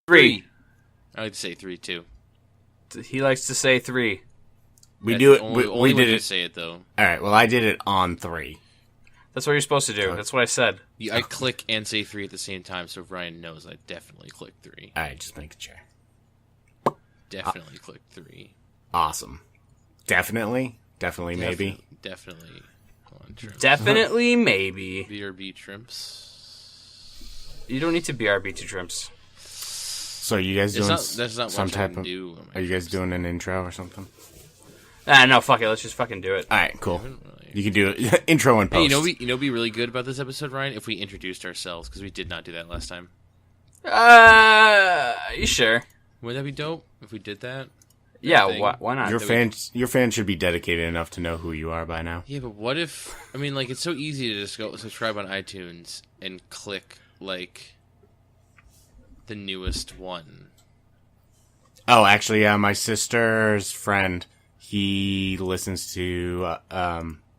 3. I like to say 3 too. He likes to say 3. We do it. Only We did you it. say it though. All right. Well, I did it on 3. That's what you're supposed to do. That's what I said. I click and say 3 at the same time, so Ryan knows I definitely click 3. All right. Just make a sure. Definitely click 3. Awesome. Definitely, maybe. Definitely. Come on, Trimps. Definitely, maybe. BRB Trimps. You don't need to BRB to Trimps. So are you guys doing That's not some what type I of? do. Are you guys doing an intro or something? No, fuck it. Let's just fucking do it. All right, cool. You can do it. Intro and Hey, post. you know, be really good about this episode, Ryan, if we introduced ourselves, because we did not do that last time. You sure? Wouldn't that be dope if we did that? Yeah, why not? Your fans should be dedicated enough to know who you are by now. Yeah, but what if... I mean, like, it's so easy to just go subscribe on iTunes and click, like, the newest one. Oh, actually, my sister's friend, he listens to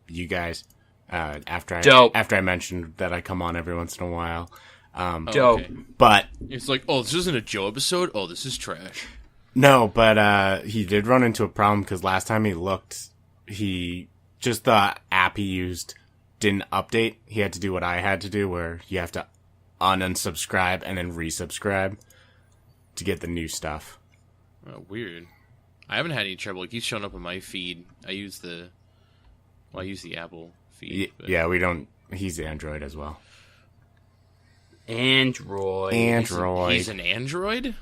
you guys after I mentioned that I come on every once in a while. Dope. Okay. But It's like, oh, this isn't a Joe episode? Oh, this is trash. no, but he did run into a problem because last time he looked, just the app he used didn't update. He had to do what I had to do, where you have to unsubscribe and then resubscribe to get the new stuff. Oh, weird. I haven't had any trouble. It keeps showing up on my feed. I use the Apple feed. Yeah, we don't. He's Android as well. Android. He's an android?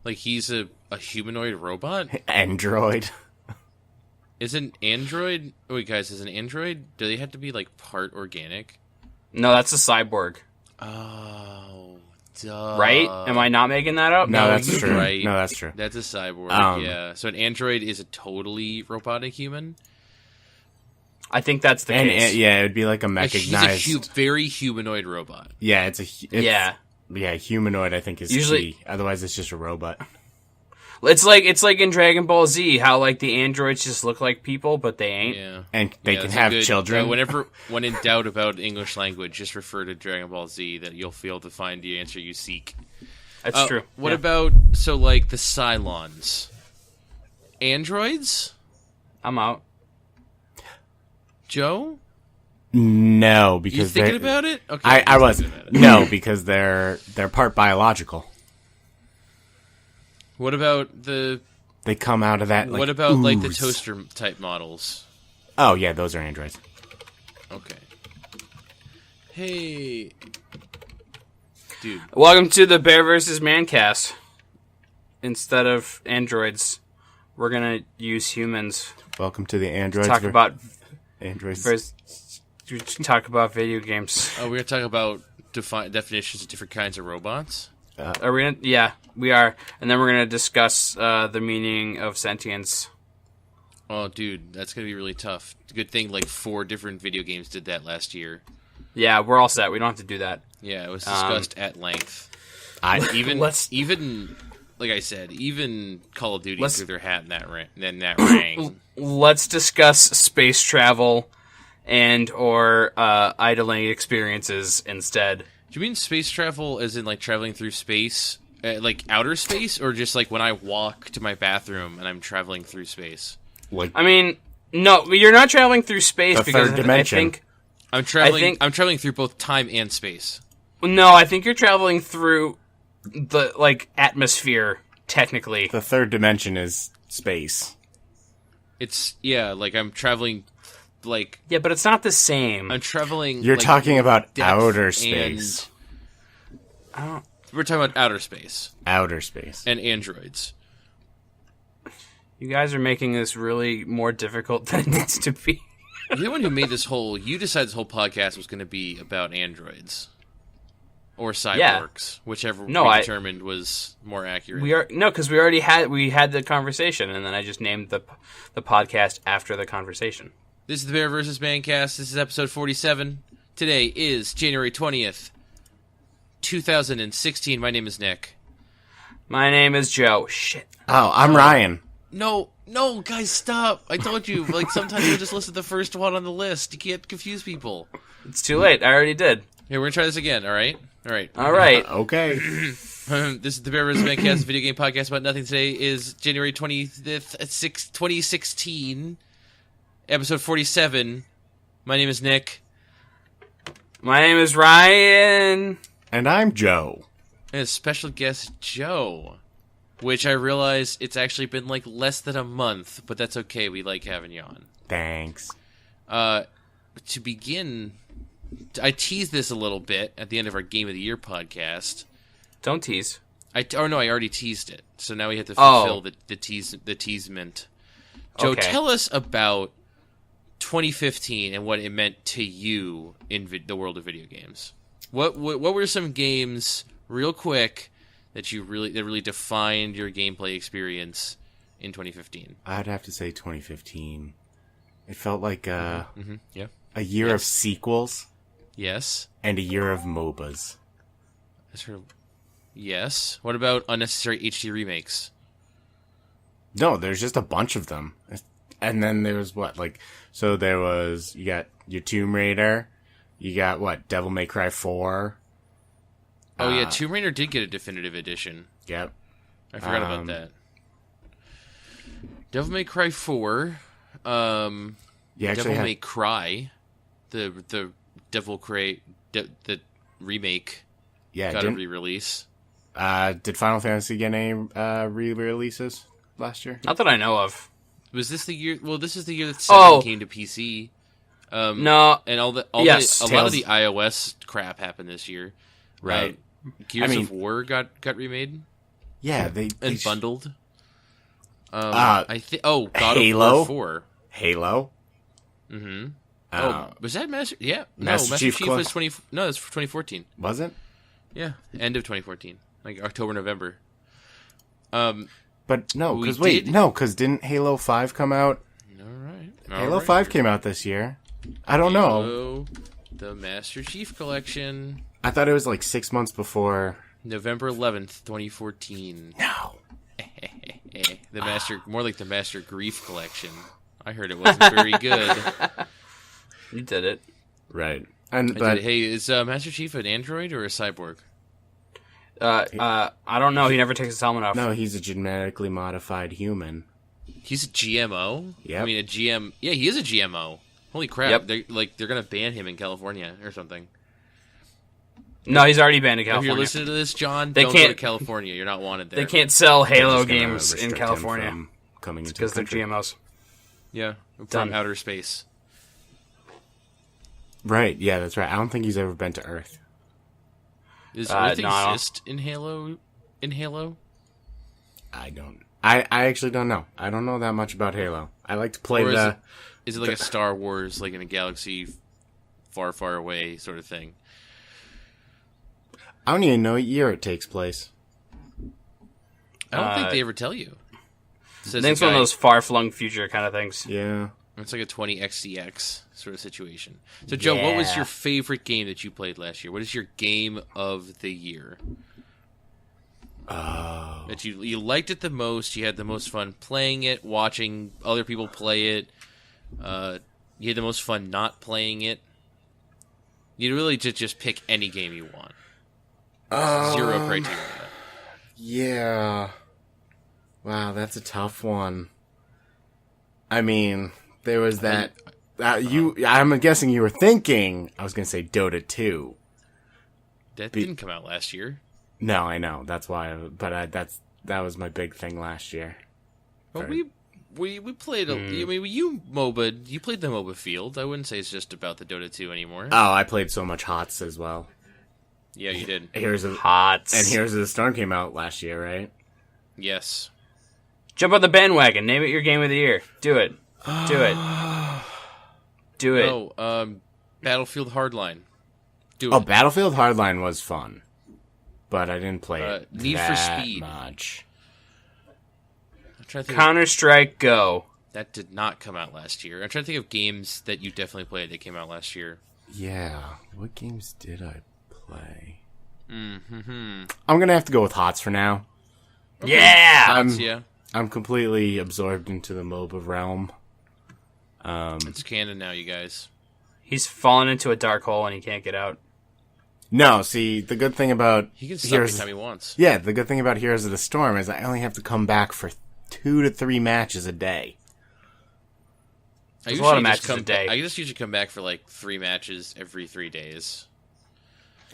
Like he's a humanoid robot? Android. Is an android... Wait, guys, is an android... Do they have to be, like, part organic? No, that's a cyborg. Oh, duh. Right? Am I not making that up? No, that's true. Right. No, that's true. That's a cyborg, yeah. So an android is a totally robotic human? I think that's the case. Yeah, it would be like a mechanized... He's a very humanoid robot. Yeah, yeah. Yeah, humanoid, I think, is usually key. Otherwise, it's just a robot. It's like in Dragon Ball Z, how like the androids just look like people, but they ain't. Yeah. And they can have children. When in doubt about English language, just refer to Dragon Ball Z, that you'll be able to find the answer you seek. That's true. What about, like, the Cylons? Androids? I'm out. Joe? No, because you thinking about it? Okay, I wasn't. No, because they're part biological. What about the... They come out of that, What about, like, the toaster-type models? Oh, yeah, those are androids. Okay. Hey... Dude. Welcome to the Bear vs. Man cast. Instead of androids, we're gonna use humans. Welcome to the androids. Talk about androids. Talk about video games. Oh, we're gonna talk about definitions of different kinds of robots? Are we gonna? Yeah, we are. And then we're gonna discuss the meaning of sentience. Oh, dude, that's gonna be really tough. Good thing, like, 4 different video games did that last year. Yeah, we're all set. We don't have to do that. Yeah, it was discussed at length. Even like I said, even Call of Duty threw their hat in that ring. Let's discuss space travel and or idling experiences instead. Do you mean space travel as in, like, traveling through space? Like, outer space? Or just, like, when I walk to my bathroom and I'm traveling through space? I mean, no, you're not traveling through space because third dimension. I think... I'm traveling through both time and space. No, I think you're traveling through the, like, atmosphere, technically. The third dimension is space. It's, yeah, like, I'm traveling, like... Yeah, but it's not the same. I'm traveling... You're like, talking about depth outer space. We're talking about outer space. Outer space. And androids. You guys are making this really more difficult than it needs to be. You're the one who made you decided this whole podcast was going to be about androids. Or cyborgs. Whichever we determined was more accurate. Because we already had the conversation, and then I just named the podcast after the conversation. This is the Bear vs. Mancast. This is episode 47. Today is January 20th, 2016. My name is Nick. My name is Joe. Shit. Oh, I'm Ryan. No, guys, stop. I told you, like, sometimes you just listen to the first one on the list. You can't confuse people. It's too late. I already did. Here, we're going to try this again, all right? All right. Okay. This is the Bear vs. Mancast video game podcast about nothing. Today is January 25th, 2016, episode 47. My name is Nick. My name is Ryan. And I'm Joe. And a special guest, Joe. Which I realize it's actually been like less than a month, but that's okay. We like having you on. Thanks. To begin, I teased this a little bit at the end of our Game of the Year podcast. Don't tease. I already teased it. So now we have to fulfill the teasement. Joe, tell us about 2015 and what it meant to you in the world of video games. What were some games, real quick, that really defined your gameplay experience in 2015? I'd have to say 2015. It felt like a year Yes. of sequels. Yes. And a year of MOBAs. Yes. What about unnecessary HD remakes? No, there's just a bunch of them. And then there was you got your Tomb Raider, you got Devil May Cry 4. Oh yeah, Tomb Raider did get a definitive edition. Yep. I forgot about that. Devil May Cry 4. Devil May Cry, the Devil Cray, the remake. Yeah, got a re-release. Did Final Fantasy get any re-releases last year? Not that I know of. Was this the year? Well, this is the year that 7 came to PC. No, and a lot of the iOS crap happened this year. Right. Gears of War got remade. Yeah, they bundled. I think. Oh, God Halo? of War 4. Halo. Mm-hmm. Was that Master? Yeah. Master Chief was 20. No, that's 2014. Was it? Yeah, end of 2014, like October, November. But no, because didn't Halo 5 come out? All right. Halo 5 came out this year. I don't know. The Master Chief Collection. I thought it was like 6 months before. November 11th, 2014. No. More like the Master Grief Collection. I heard it wasn't very good. You did it. Right. Hey, is Master Chief an android or a cyborg? I don't know. He never takes his helmet off. No, he's a genetically modified human. He's a GMO? Yeah. I mean, a GM... Yeah, he is a GMO. Holy crap. Yep. They're going to ban him in California or something. No, he's already banned in California. If you're listening to this, John, don't go to California. You're not wanted there. They can't sell Halo games in California. Because they're GMOs. Yeah, from outer space. Right, yeah, that's right. I don't think he's ever been to Earth. Does Earth exist in Halo? I don't. I actually don't know. I don't know that much about Halo. I like to play Is it like a Star Wars, like in a galaxy far, far away sort of thing? I don't even know what year it takes place. I don't think they ever tell you. I think it's one of those far-flung future kind of things. Yeah. It's like a 20xdx sort of situation. So, Joe, what was your favorite game that you played last year? What is your game of the year? That you liked it the most, you had the most fun playing it, watching other people play it, you had the most fun not playing it. You really just pick any game you want. Zero criteria. Yeah. Wow, that's a tough one. I mean, there was that. I'm guessing you were thinking. I was going to say Dota 2. That didn't come out last year. No, I know. That's why. That was my big thing last year. But we played. I mean, you played the MOBA field. I wouldn't say it's just about the Dota 2 anymore. Oh, I played so much HOTS as well. Yeah, you did. HOTS. And Heroes of the Storm came out last year, right? Yes. Jump on the bandwagon. Name it your game of the year. Do it. Do it. Do it. Oh, Battlefield Hardline. Do it. Oh, Battlefield Hardline was fun, but I didn't play it Need for Speed much. Counter-Strike Go. That did not come out last year. I'm trying to think of games that you definitely played that came out last year. Yeah. What games did I play? Mm-hmm. I'm going to have to go with HOTS for now. Okay. Yeah! I'm completely absorbed into the MOBA realm. It's canon now, you guys. He's fallen into a dark hole and he can't get out. No, see, the good thing about He can stop anytime he wants. Yeah, the good thing about Heroes of the Storm is I only have to come back for 2 to 3 matches a day. There's a lot of matches a day. I just usually come back for like 3 matches every 3 days.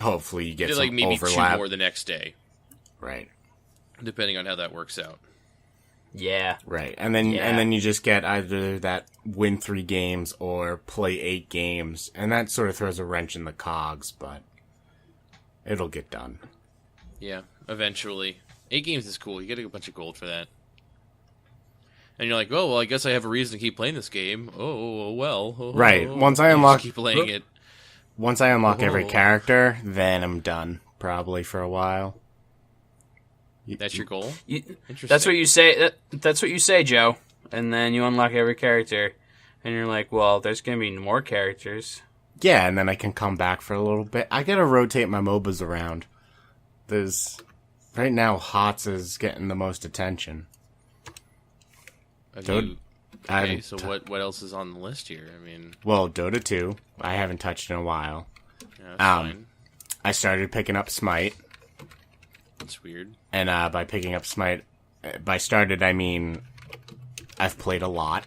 Hopefully you get some like maybe overlap. 2 more the next day. Right. Depending on how that works out. Yeah. Right. And then you just get either that win 3 games or play 8 games, and that sort of throws a wrench in the cogs, but it'll get done. Yeah, eventually. 8 games is cool. You get a bunch of gold for that. And you're like, oh, well, I guess I have a reason to keep playing this game. Oh, well. Right. Once I unlock... keep playing it. Once I unlock every character, then I'm done. Probably for a while. That's your goal? Interesting. That's what you say. That's what you say, Joe. And then you unlock every character. And you're like, well, there's going to be more characters. Yeah, and then I can come back for a little bit. I gotta rotate my MOBAs around. Right now, HOTS is getting the most attention. So what else is on the list here? I mean... Well, Dota 2. I haven't touched in a while. Yeah, that's fine. I started picking up Smite. That's weird. And by picking up Smite, by started, I mean I've played a lot.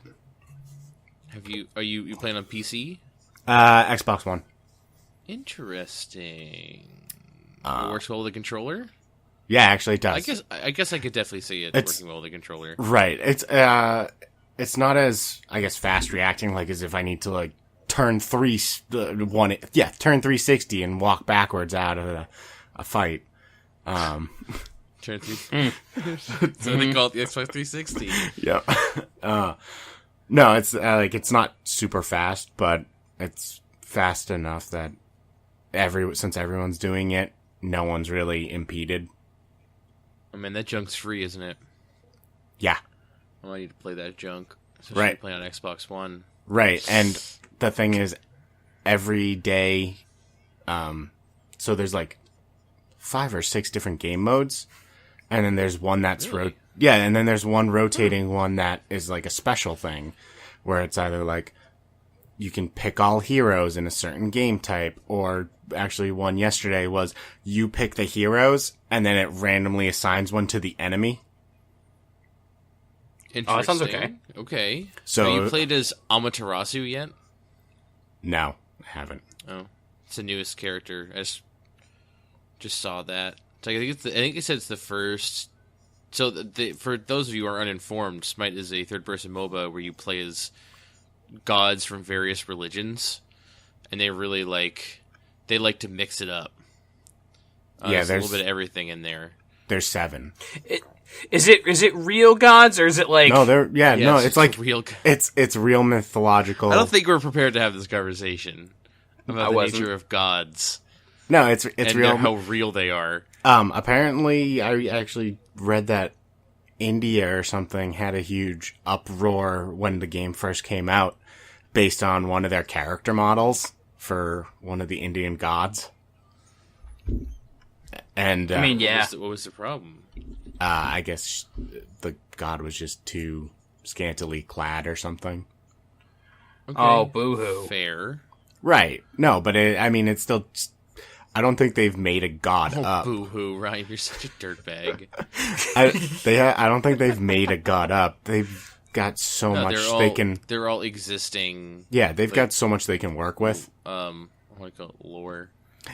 Are you playing on PC? Xbox One. Interesting. It works well with the controller? Yeah, actually it does. I guess I could definitely see it working well with the controller. Right. It's not as, I guess, fast reacting, like as if I need to like turn 360 and walk backwards out of a fight. Turn 360. So they call it the Xbox 360. Yep. No, it's it's not super fast, but it's fast enough that since everyone's doing it, no one's really impeded. I mean, that junk's free, isn't it? Yeah. I need to play that junk. Especially right. Play on Xbox One. Right, and the thing is, every day, so there's like 5 or 6 different game modes, and then there's one that's really? and then there's one rotating one that is like a special thing, where it's either like you can pick all heroes in a certain game type, or actually one yesterday was you pick the heroes, and then it randomly assigns one to the enemy. Interesting. Oh, that sounds okay. Okay. So have you played as Amaterasu yet? No, I haven't. Oh, it's the newest character. I just saw that. So I think it said it's the first. So for those of you who are uninformed, Smite is a third-person MOBA where you play as gods from various religions, and they really like to mix it up. There's a little bit of everything in there. There's 7. Is it real gods, or is it like... No, it's like real. It's real mythological. I don't think we're prepared to have this conversation about the nature of gods. No, it's and real. How real they are. Apparently, I actually read that India or something had a huge uproar when the game first came out, based on one of their character models for one of the Indian gods. And I mean, yeah. What was the problem? I guess the god was just too scantily clad or something. Okay. Oh, boo-hoo. Fair. Right. No, but it's still... I don't think they've made a god up. Boo-hoo, Ryan, you're such a dirtbag. I don't think they've made a god up. They've got so much they can... They're all existing... Yeah, they've got so much they can work with. What do I call it? Lore.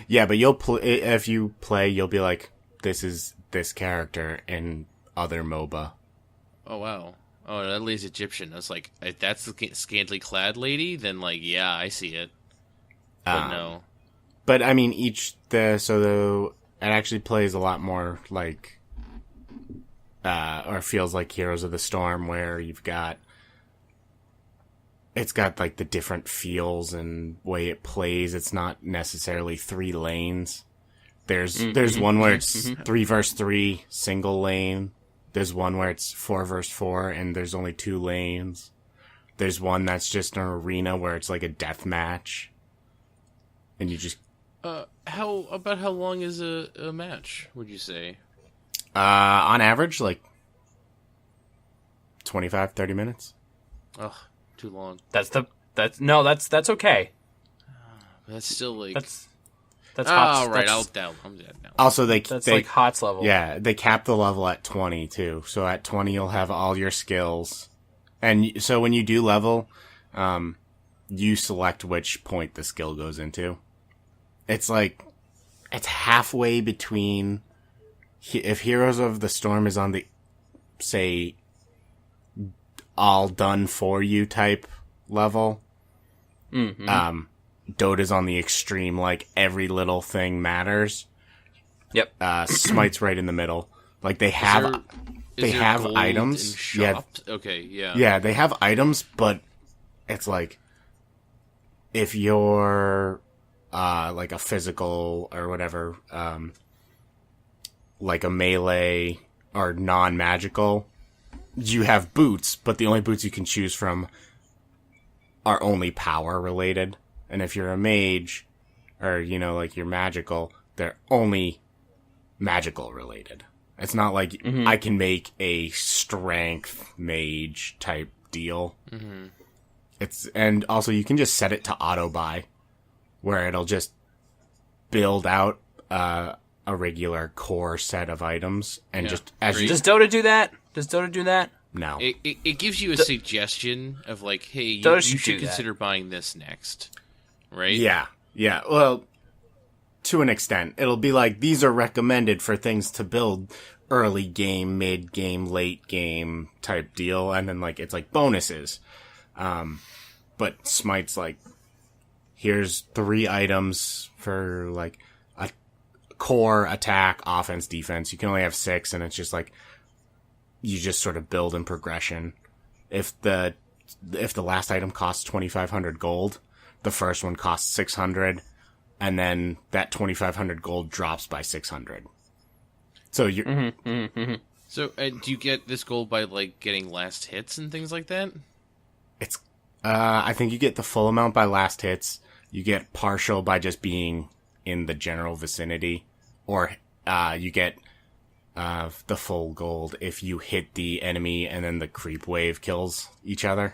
Yeah, but if you play, you'll be like, this is this character in other MOBA. Oh, wow. Oh, that lady's Egyptian. I was like, if that's the scantily clad lady, then, like, yeah, I see it. But no. But, I mean, it actually plays a lot more like, or feels like Heroes of the Storm, where it's got, like, the different feels and way it plays. It's not necessarily 3 lanes. There's one where it's 3 versus 3, single lane. There's one where it's 4 versus 4, and there's only 2 lanes. There's one that's just an arena where it's like a death match. And you just... How long is a match, would you say? On average, like 25, 30 minutes. Ugh, too long. That's okay. That's still like... That's Oh, Hots. right. That's, I'm dead now. Also, that's like Hots level. Yeah, they cap the level at 20 too. So at 20, you'll have all your skills, and so when you do level, you select which point the skill goes into. It's halfway between. If Heroes of the Storm is on the, say, all done for you type level, Dota's on the extreme, like every little thing matters. Yep. Smite's right in the middle. Like they have gold items. in shops? Yeah. Okay. Yeah. Yeah, they have items, but it's like if you're like a physical or whatever, like a melee or non-magical, you have boots, but the only boots you can choose from are only power related. And if you're a mage or, like you're magical, they're only magical related. It's not like I can make a strength mage type deal. And also you can just set it to auto buy where it'll just build out, a regular core set of items and Does Dota do that? No. It gives you a suggestion of like, hey, you should consider buying this next, right? Yeah. Well, to an extent, it'll be like these are recommended for things to build early game, mid game, late game type deal, and then like it's like bonuses. But Smite's like, here's 3 items for like a core, attack, offense, defense. You can only have 6, and it's just like you just sort of build in progression. If the last item costs 2,500 gold, the first one costs 600, and then that 2,500 gold drops by 600. So you're So do you get this gold by like getting last hits and things like that? It's I think you get the full amount by last hits. You get partial by just being in the general vicinity, or you get the full gold if you hit the enemy and then the creep wave kills each other.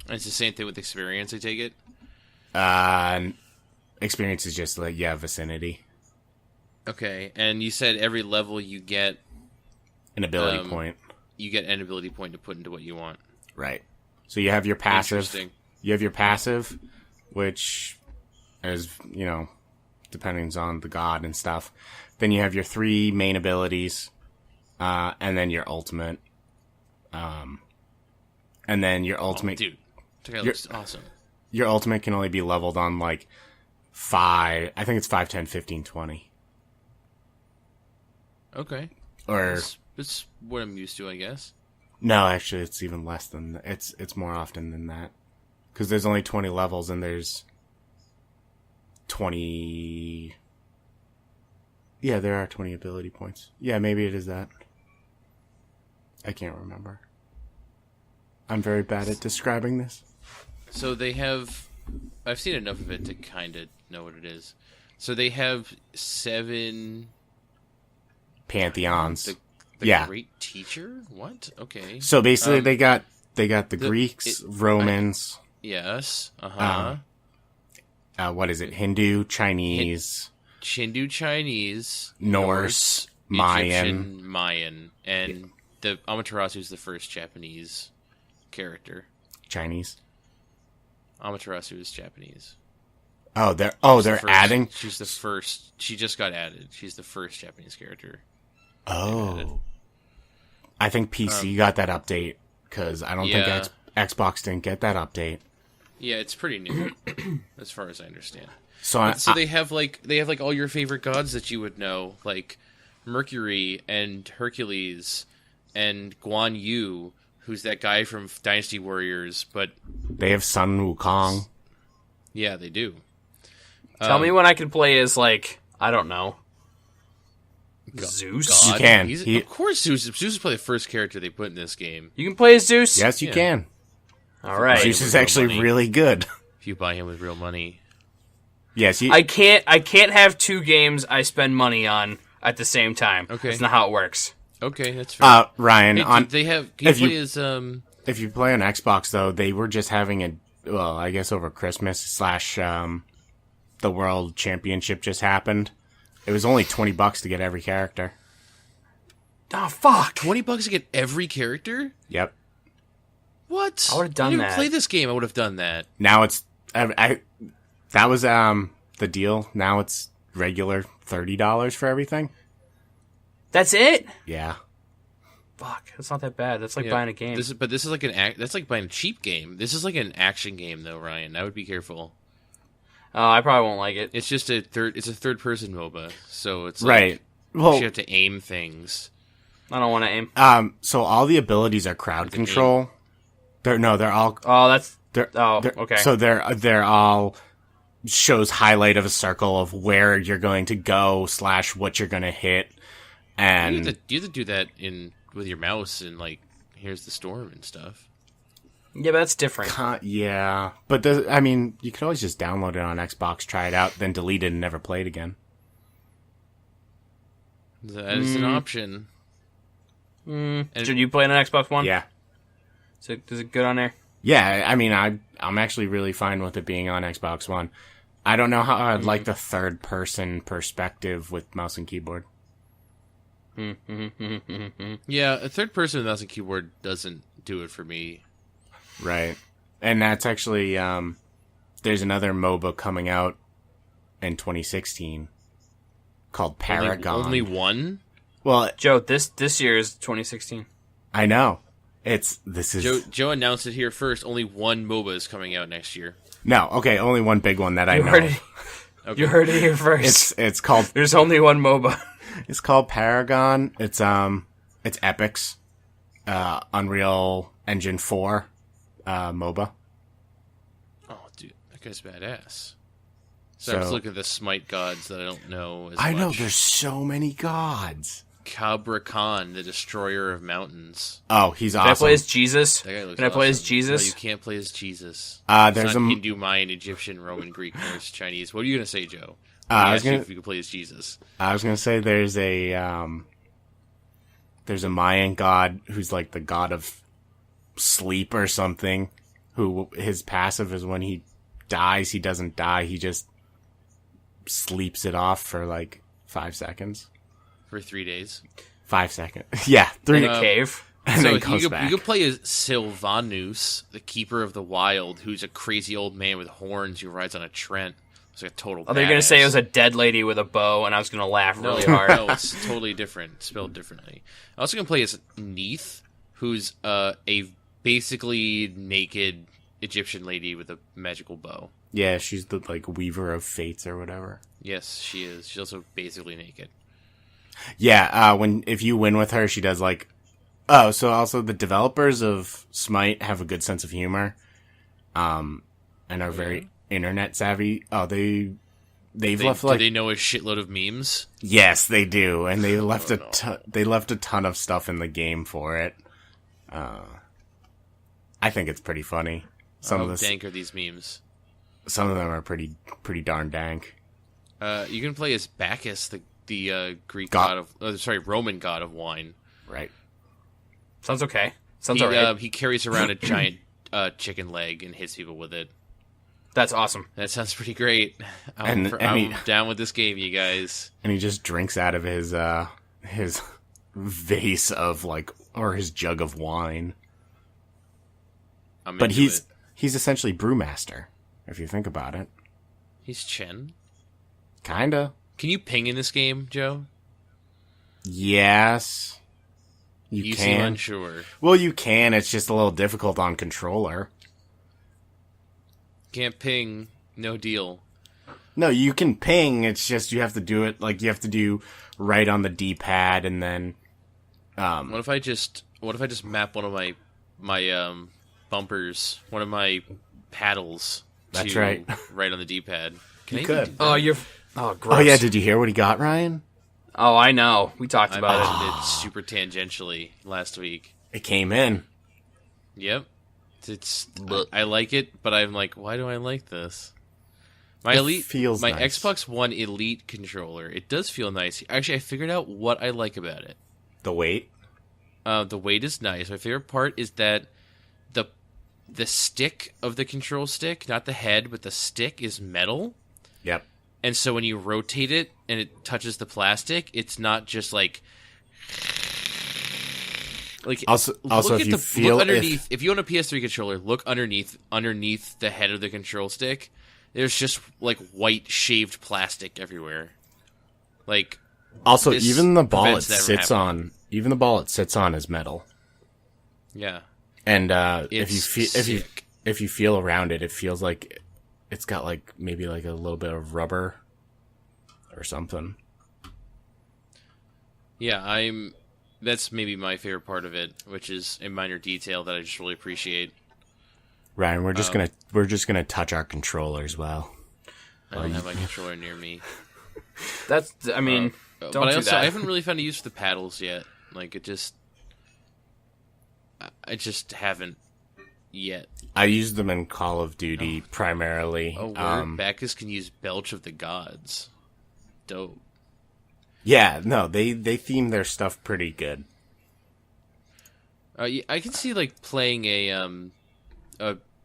And it's the same thing with experience, I take it? Experience is just like, vicinity. Okay, and you said every level you get an ability point. You get an ability point to put into what you want. Right. So you have your passive. You have your passive, which is, depending on the god and stuff. Then you have your 3 main abilities, and then your ultimate. And then your ultimate... dude, that looks awesome. Your ultimate can only be leveled on, like, 5... I think it's 5, 10, 15, 20. Okay. Or... It's what I'm used to, I guess. No, actually, it's even less than... It's more often than that. Because there's only 20 levels, and there's 20... Yeah, there are 20 ability points. Yeah, maybe it is that. I can't remember. I'm very bad at describing this. So they have... I've seen enough of it to kind of know what it is. So they have 7... Pantheons. The Great Teacher? What? Okay. So basically they got the Greeks, Romans... Yes. what is it? Hindu, Chinese... Hindu, Chinese, Norse, Mayan. Egyptian, and the Amaterasu is the first Japanese character. Chinese. Amaterasu is Japanese. They're adding. She's the first. She just got added. She's the first Japanese character. Oh, I think PC got that update because I don't think Xbox didn't get that update. Yeah, it's pretty new, as far as I understand. So they have all your favorite gods that you would know, like Mercury and Hercules and Guan Yu, who's that guy from Dynasty Warriors, but they have Sun Wukong. Yeah, they do. Tell me when I can play as, like, I don't know, Zeus? God. You can. Of course, Zeus is probably the first character they put in this game. You can play as Zeus? Yes, you can. All right. Zeus is actually really good. If you buy him with real money. Yes, I can't have 2 games I spend money on at the same time. Okay. That's not how it works. Okay, that's fair. Ryan, hey, they have. Can you play as If you play on Xbox, though, they were just having I guess over Christmas / the World Championship just happened. It was only $20 to get every character. Oh, fuck. $20 to get every character? Yep. What? I would have done didn't that. Play this game, I would have done that. Now it's... that was the deal. Now it's regular $30 for everything. That's it? Yeah. Fuck, that's not that bad. That's like buying a game. This is like that's like buying a cheap game. This is like an action game, though, Ryan. I would be careful. Oh, I probably won't like it. It's just a third person MOBA, so it's right. Well, you have to aim things. I don't want to aim. So all the abilities are crowd control. They're all. Oh, that's. They're, okay. So they're all shows highlight of a circle of where you're going to go / what you're going to hit, and you have to do that with your mouse and like here's the storm and stuff. Yeah, but that's different. Yeah, but you could always just download it on Xbox, try it out, then delete it and never play it again. That is an option. Should you play on an Xbox One? Yeah. Is it good on there? Yeah, I'm actually really fine with it being on Xbox One. I don't know how I'd like the third person perspective with mouse and keyboard. Yeah, a third person with mouse and keyboard doesn't do it for me. Right. And that's actually there's another MOBA coming out in 2016 called Paragon. Only one? Well, Joe, this year is 2016. I know. Joe announced it here first. Only one MOBA is coming out next year. No, okay, only one big one that I know. Okay. You heard it here first. It's called. There's only one MOBA. It's called Paragon. It's Epic's Unreal Engine 4 MOBA. Oh, dude, that guy's badass. So I'm just looking at the Smite gods that I don't know as much. I know, there's so many gods. Cabra Khan, the destroyer of mountains. Oh, he's awesome. Can I play as Jesus? That guy looks Can I play as Jesus? No, you can't play as Jesus. There's not Hindu, Mayan, Egyptian, Roman, Greek, Norse, Chinese. What are you going to say, Joe? I was if you could play as Jesus. I was going to say there's a Mayan god who's like the god of sleep or something, who his passive is when he dies, he doesn't die, he just sleeps it off for like 5 seconds. For 3 days. 5 seconds. Yeah, 3 in a cave. And so then comes back. You could play as Sylvanus, the keeper of the wild, who's a crazy old man with horns who rides on a Trent. It's like a total they're going to say it was a dead lady with a bow, and I was going to laugh really hard. No, it's totally different. Spelled differently. I'm also going to play as Neith, who's a basically naked Egyptian lady with a magical bow. Yeah, she's the like weaver of fates or whatever. Yes, she is. She's also basically naked. Yeah, if you win with her, she does like... Oh, so also the developers of Smite have a good sense of humor, and are very internet savvy. Oh, they've left like... Do they know a shitload of memes? Yes, they do, and they left they left a ton of stuff in the game for it. I think it's pretty funny. How dank are these memes? Some of them are pretty darn dank. You can play as Bacchus, the Greek Roman god of wine. Right. Sounds okay. Sounds alright. He carries around a giant chicken leg and hits people with it. That's awesome. That sounds pretty great. I'm down with this game, you guys. And he just drinks out of his vase of or his jug of wine. But he's essentially brewmaster, if you think about it. He's Chen. Kinda. Can you ping in this game, Joe? Yes. You can. Seem unsure. Well, you can. It's just a little difficult on controller. Can't ping. No deal. No, you can ping. It's just you have to do it you have to do right on the D-pad, and then. What if I just map one of my bumpers, one of my paddles? That's right. Right on the D-pad. You could. Oh, gross. Oh yeah, did you hear what he got, Ryan? Oh, I know. We talked about it. I mentioned it super tangentially last week. It came in. Yep. I like it, but I'm like, why do I like this? My nice. Xbox One Elite controller, it does feel nice. Actually, I figured out what I like about it. The weight? The weight is nice. My favorite part is that the stick of the control stick, not the head, but the stick is metal. Yep. And so when you rotate it and it touches the plastic, it's not just like also look if you feel look underneath. If you own a PS3 controller, look underneath the head of the control stick. There's just like white shaved plastic everywhere. Like also even the ball it sits on, is metal. Yeah. And if you feel around it, it feels like it's got like maybe like a little bit of rubber or something. Yeah, that's maybe my favorite part of it, which is a minor detail that I just really appreciate. Ryan, we're just gonna touch our controller as well. I don't have my controller near me. That's, I mean, don't but do that. I haven't really found a use for the paddles yet. Like I just haven't yet. I use them in Call of Duty primarily. Oh, word. Bacchus can use Belch of the Gods. Dope. Yeah, no, they theme their stuff pretty good. I can see like playing a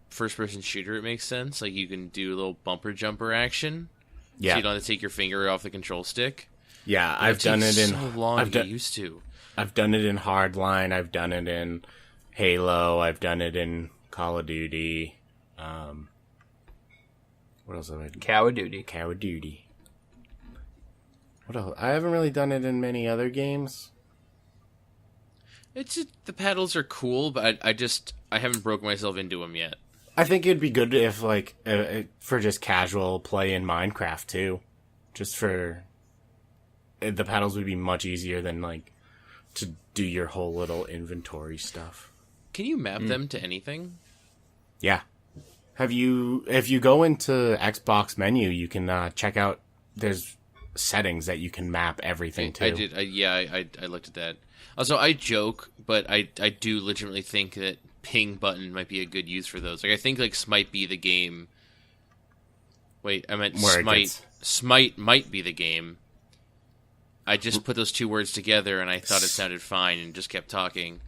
first-person shooter. It makes sense. Like you can do a little bumper jumper action. Yeah, so you don't have to take your finger off the control stick. Yeah, I've done it in. So long to get used to. I've done it in Hardline. I've done it in Halo. I've done it in Call of Duty. What else have I done? Cow of Duty. What else? I haven't really done it in many other games. It's just, the paddles are cool, but I haven't broken myself into them yet. I think it'd be good if like for just casual play in Minecraft too, just for the paddles would be much easier than like to do your whole little inventory stuff. Can you map them to anything? Yeah. If you go into Xbox menu, you can check out. There's settings that you can map everything to. I did. I looked at that. Also, I joke, but I do legitimately think that ping button might be a good use for those. Like I think like Smite be the game. Wait, I meant Smite. Smite might be the game. I just put those two words together and I thought it sounded fine and just kept talking.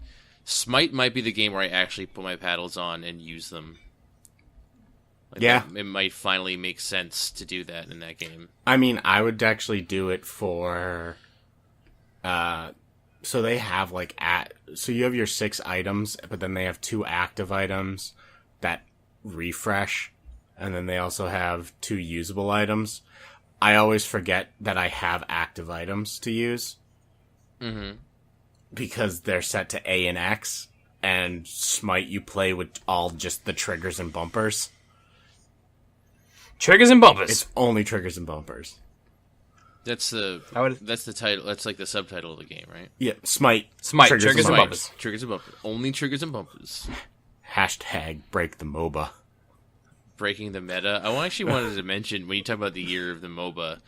Smite might be the game where I actually put my paddles on and use them. Like yeah. It might finally make sense to do that in that game. I mean, I would actually do it for... so they have like... So you have your 6 items, but then they have 2 active items that refresh. And then they also have 2 usable items. I always forget that I have active items to use. Mm-hmm. Because they're set to A and X. And Smite, you play with all just the triggers and bumpers. Triggers and bumpers. It's only triggers and bumpers. That's the title. That's like the subtitle of the game, right? Yeah, Smite. Triggers and bumpers. Triggers and bumpers. Only triggers and bumpers. Hashtag break the MOBA. Breaking the meta. I actually wanted to mention, when you talk about the year of the MOBA,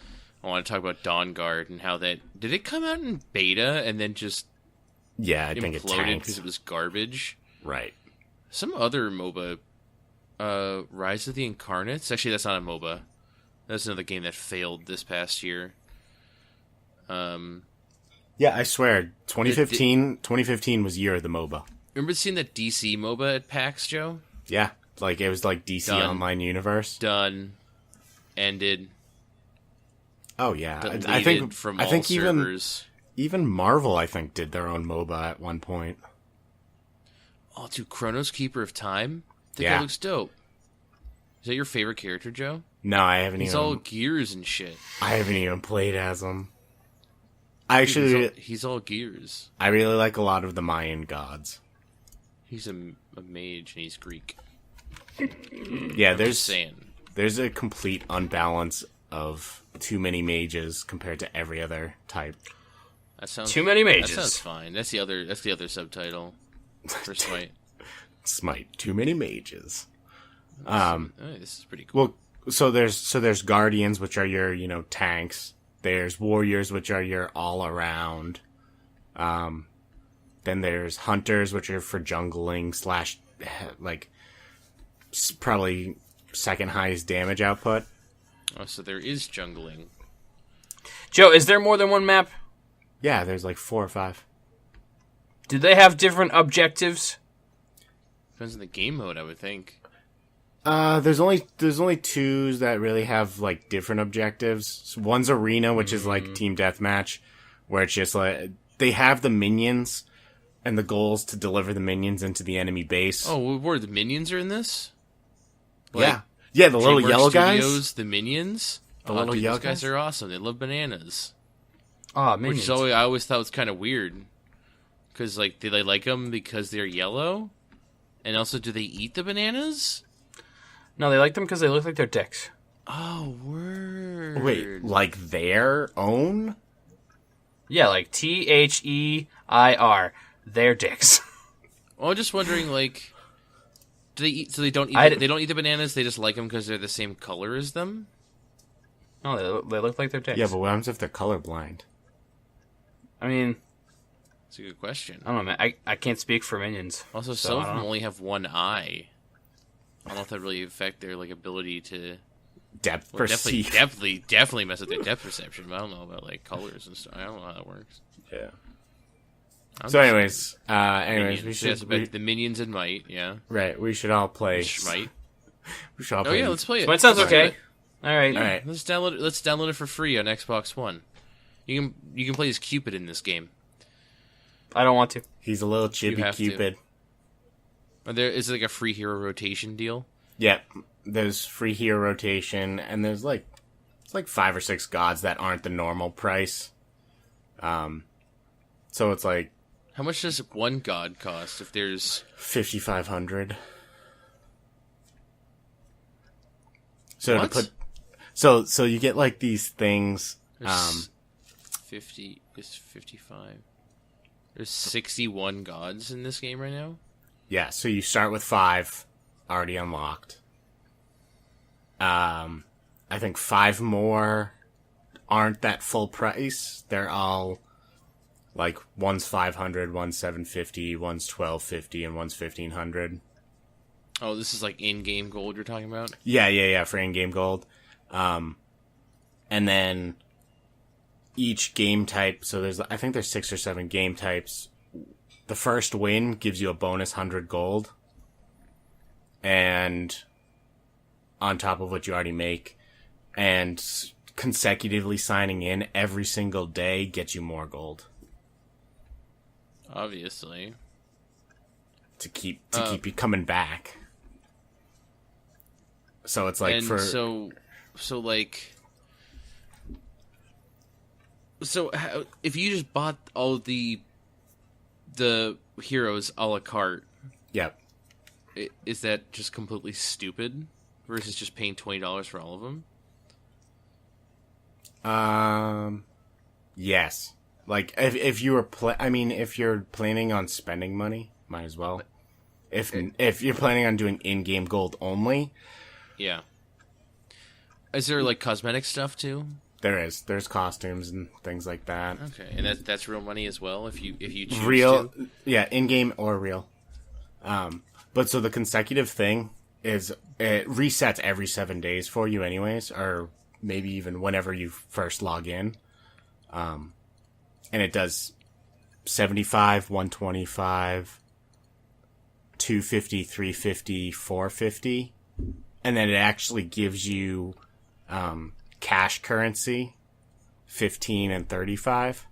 I want to talk about Dawn Guard and how that... Did it come out in beta and then just I think it imploded because it was garbage? Right. Some other MOBA... Rise of the Incarnates? Actually, that's not a MOBA. That's another game that failed this past year. Yeah, I swear, 2015 was year of the MOBA. Remember seeing that DC MOBA at PAX, Joe? Yeah, like it was like DC Online Universe. Done. Ended. Oh yeah, I think from all servers. Even Marvel, I think, did their own MOBA at one point. Oh, dude, Chronos Keeper of Time? I think that looks dope. Is that your favorite character, Joe? No, I haven't He's all gears and shit. I haven't even played as him. He's all gears. I really like a lot of the Mayan gods. He's a mage and he's Greek. Yeah, there's a complete unbalance of too many mages compared to every other type. That sounds too many mages. That sounds fine. That's the other subtitle for Smite. Smite, too many mages. This is pretty cool. Well, so there's guardians, which are your tanks. There's warriors, which are your all around. Then there's hunters, which are for jungling / like probably second highest damage output. Oh, so there is jungling. Joe, is there more than one map? Yeah, there's like 4 or 5. Do they have different objectives? Depends on the game mode, I would think. There's only two that really have like different objectives. So one's arena, which is like team deathmatch, where it's just like they have the minions, and the goal is to deliver the minions into the enemy base. Oh, where the minions are in this? Like, yeah, the little yellow Studios, guys. The minions. The little yellow those guys are awesome. They love bananas. Oh, minions. Which I always thought was kind of weird, because like, do they like them because they're yellow, and also do they eat the bananas? No, they like them because they look like they're dicks. Oh, word. Wait, like their own? Yeah, like THEIR. They're dicks. Well, I'm just wondering, like, do they eat? So they don't eat. They don't eat the bananas. They just like them because they're the same color as them. No, they look like they're dicks. Yeah, but what happens if they're colorblind? I mean, That's a good question. I don't know, man. I can't speak for minions. Also, so some of them only have one eye. I don't know if that really affect their like ability to Depth perceive. Definitely mess with their depth perception. But I don't know about like colors and stuff. I don't know how that works. Yeah. So, anyways, we should the minions and Might. Yeah. Right. We should all play Smite. We should all Oh play. yeah, let's play it. Smite sounds okay. All right. All right. Let's download it for free on Xbox One. You can play as Cupid in this game. I don't want to. He's a little chibi Cupid. Is it like a free hero rotation deal? Yep. There's free hero rotation, and there's like 5 or 6 gods that aren't the normal price. So it's like, how much does one god cost if there's 5,500? So what? to put, so you get like these things. 50 is 55. There's 61 gods in this game right now. Yeah, so you start with 5 already unlocked. I think 5 more aren't that full price. They're all like one's 500, one's 750, one's 1250, and one's 1500. Oh, this is like in-game gold you're talking about? Yeah, for in-game gold. And then each game type, so I think there's 6 or 7 game types. The first win gives you a bonus 100 gold. And on top of what you already make. And consecutively signing in every single day gets you more gold. Obviously. To keep you coming back. So it's like if you just bought all the heroes a la carte, yep. Is that just completely stupid versus just paying $20 for all of them? Yes. Like if you were if you're planning on spending money, might as well. If you're planning on doing in-game gold only, yeah. Is there like cosmetic stuff too? There's costumes and things like that. Okay, and that's real money as well if you choose real to? Yeah, in-game or real. But so the consecutive thing is it resets every 7 days for you anyways, or maybe even whenever you first log in. And it does 75, 125, 250, 350, 450. And then it actually gives you cash currency, 15 and 35.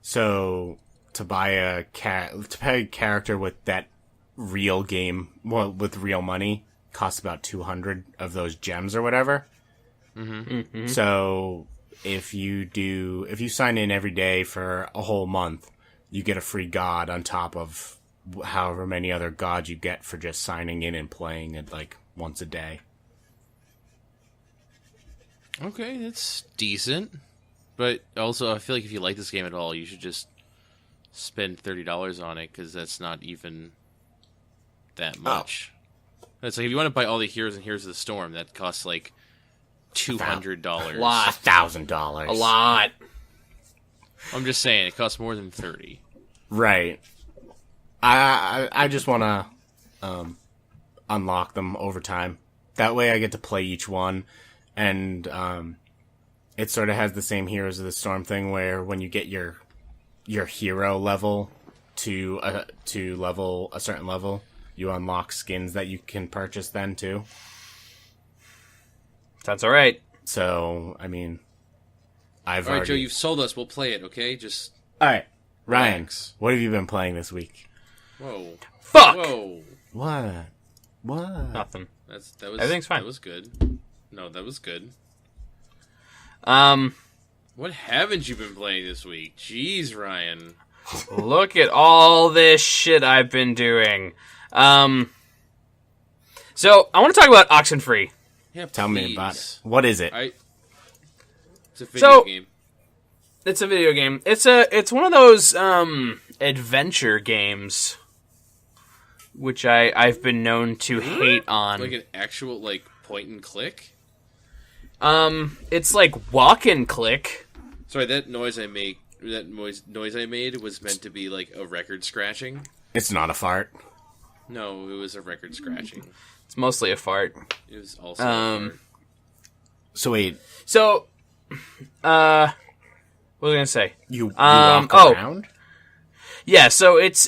So to buy a character with that real game, well, with real money, costs about 200 of those gems or whatever. Mm-hmm. Mm-hmm. So if you sign in every day for a whole month, you get a free god on top of however many other gods you get for just signing in and playing it like once a day. Okay, that's decent. But also, I feel like if you like this game at all, you should just spend $30 on it, because that's not even that much. It's like if you want to buy all the Heroes and Heroes of the Storm, that costs like $200. $1,000. A lot. I'm just saying, it costs more than $30. Right. I just want to unlock them over time. That way I get to play each one, and it sort of has the same Heroes of the Storm thing where when you get your hero level to level a certain level, you unlock skins that you can purchase then too. That's all right. So, I mean, All right, Joe, you've sold us. We'll play it, okay? Just... All right. Ryan, relax. what have you been playing this week? Whoa. Fuck! Whoa. What? Nothing. That was Everything's fine. That was good. No, that was good. What haven't you been playing this week? Jeez, Ryan. Look at all this shit I've been doing. So, I want to talk about Oxenfree. Yeah, Tell me about it. What is it? It's a video game. It's a video game. It's one of those adventure games, which I've been known to hate on. Like an actual point and click. It's like walk and click. Sorry, that noise I made was meant to be like a record scratching. It's not a fart. No, it was a record scratching. It's mostly a fart. It was also a fart. So wait. So, what was I gonna say? You walk around? Yeah, so it's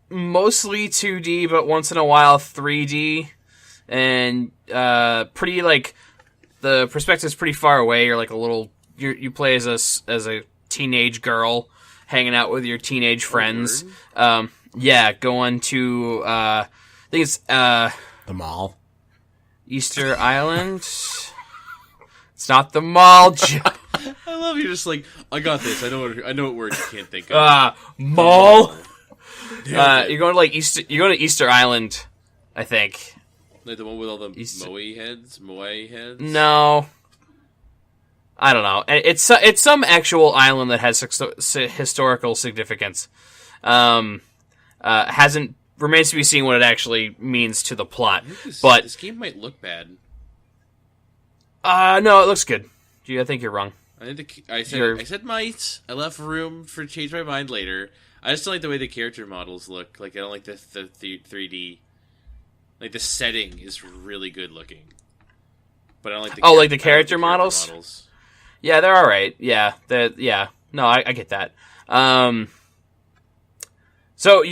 mostly 2D, but once in a while 3D, and pretty like the perspective's pretty far away. You're like a little. You play as a teenage girl hanging out with your teenage friends. Yeah, going to I think it's the mall, Easter Island. It's not the mall. I love you. Just like I got this. I know what word you can't think of. Mall. You're going to like Easter. You're going to Easter Island, I think. Like the one with all the moai heads. No, I don't know. It's some actual island that has historical significance. Remains to be seen what it actually means to the plot. But this game might look bad. No, it looks good. I think you're wrong. I said might. I left room for change my mind later. I just don't like the way the character models look. Like I don't like the 3D. Like the setting is really good looking, but I don't like the character models. Yeah, they're all right. Yeah, no, I get that. So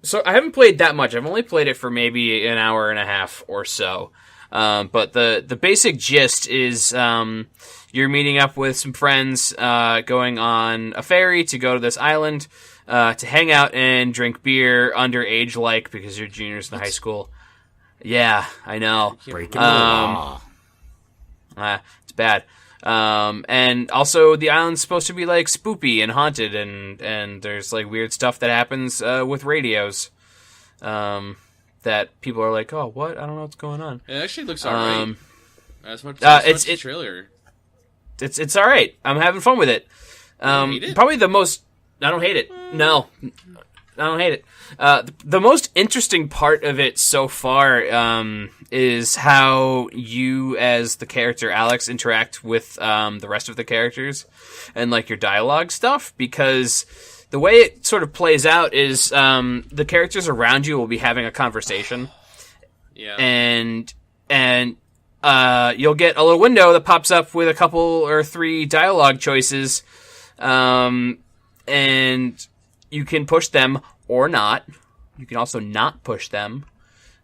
so I haven't played that much. I've only played it for maybe an hour and a half or so. But the basic gist is you're meeting up with some friends, going on a ferry to go to this island, to hang out and drink beer underage like because you're juniors in high school. Yeah, I know. Breaking the law. It's bad. And also the island's supposed to be like spoopy and haunted, and there's like weird stuff that happens with radios. That people are like, oh, what? I don't know what's going on. It actually looks alright. As much as the trailer. It's alright. I'm having fun with it. Probably the most... I don't hate it. No. I don't hate it. The most interesting part of it so far is how you, as the character Alex, interact with the rest of the characters and like your dialogue stuff, because the way it sort of plays out is the characters around you will be having a conversation. Yeah. And you'll get a little window that pops up with a couple or three dialogue choices, and you can push them or not. You can also not push them.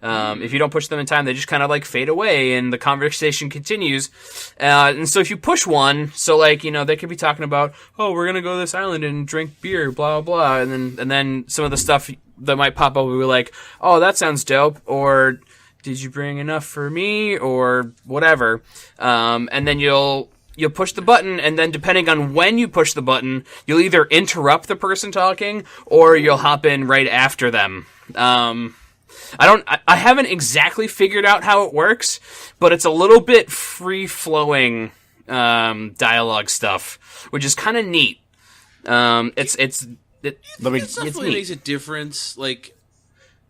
If you don't push them in time, they just kind of like fade away and the conversation continues. And so if you push one, so like, they could be talking about, oh, we're going to go to this island and drink beer, blah, blah, blah. And then some of the stuff that might pop up will be like, oh, that sounds dope. Or did you bring enough for me? Or whatever. And then you'll push the button, and then depending on when you push the button, you'll either interrupt the person talking or you'll hop in right after them. I haven't exactly figured out how it works, but it's a little bit free-flowing dialogue stuff, which is kind of neat. It definitely makes a difference. Like,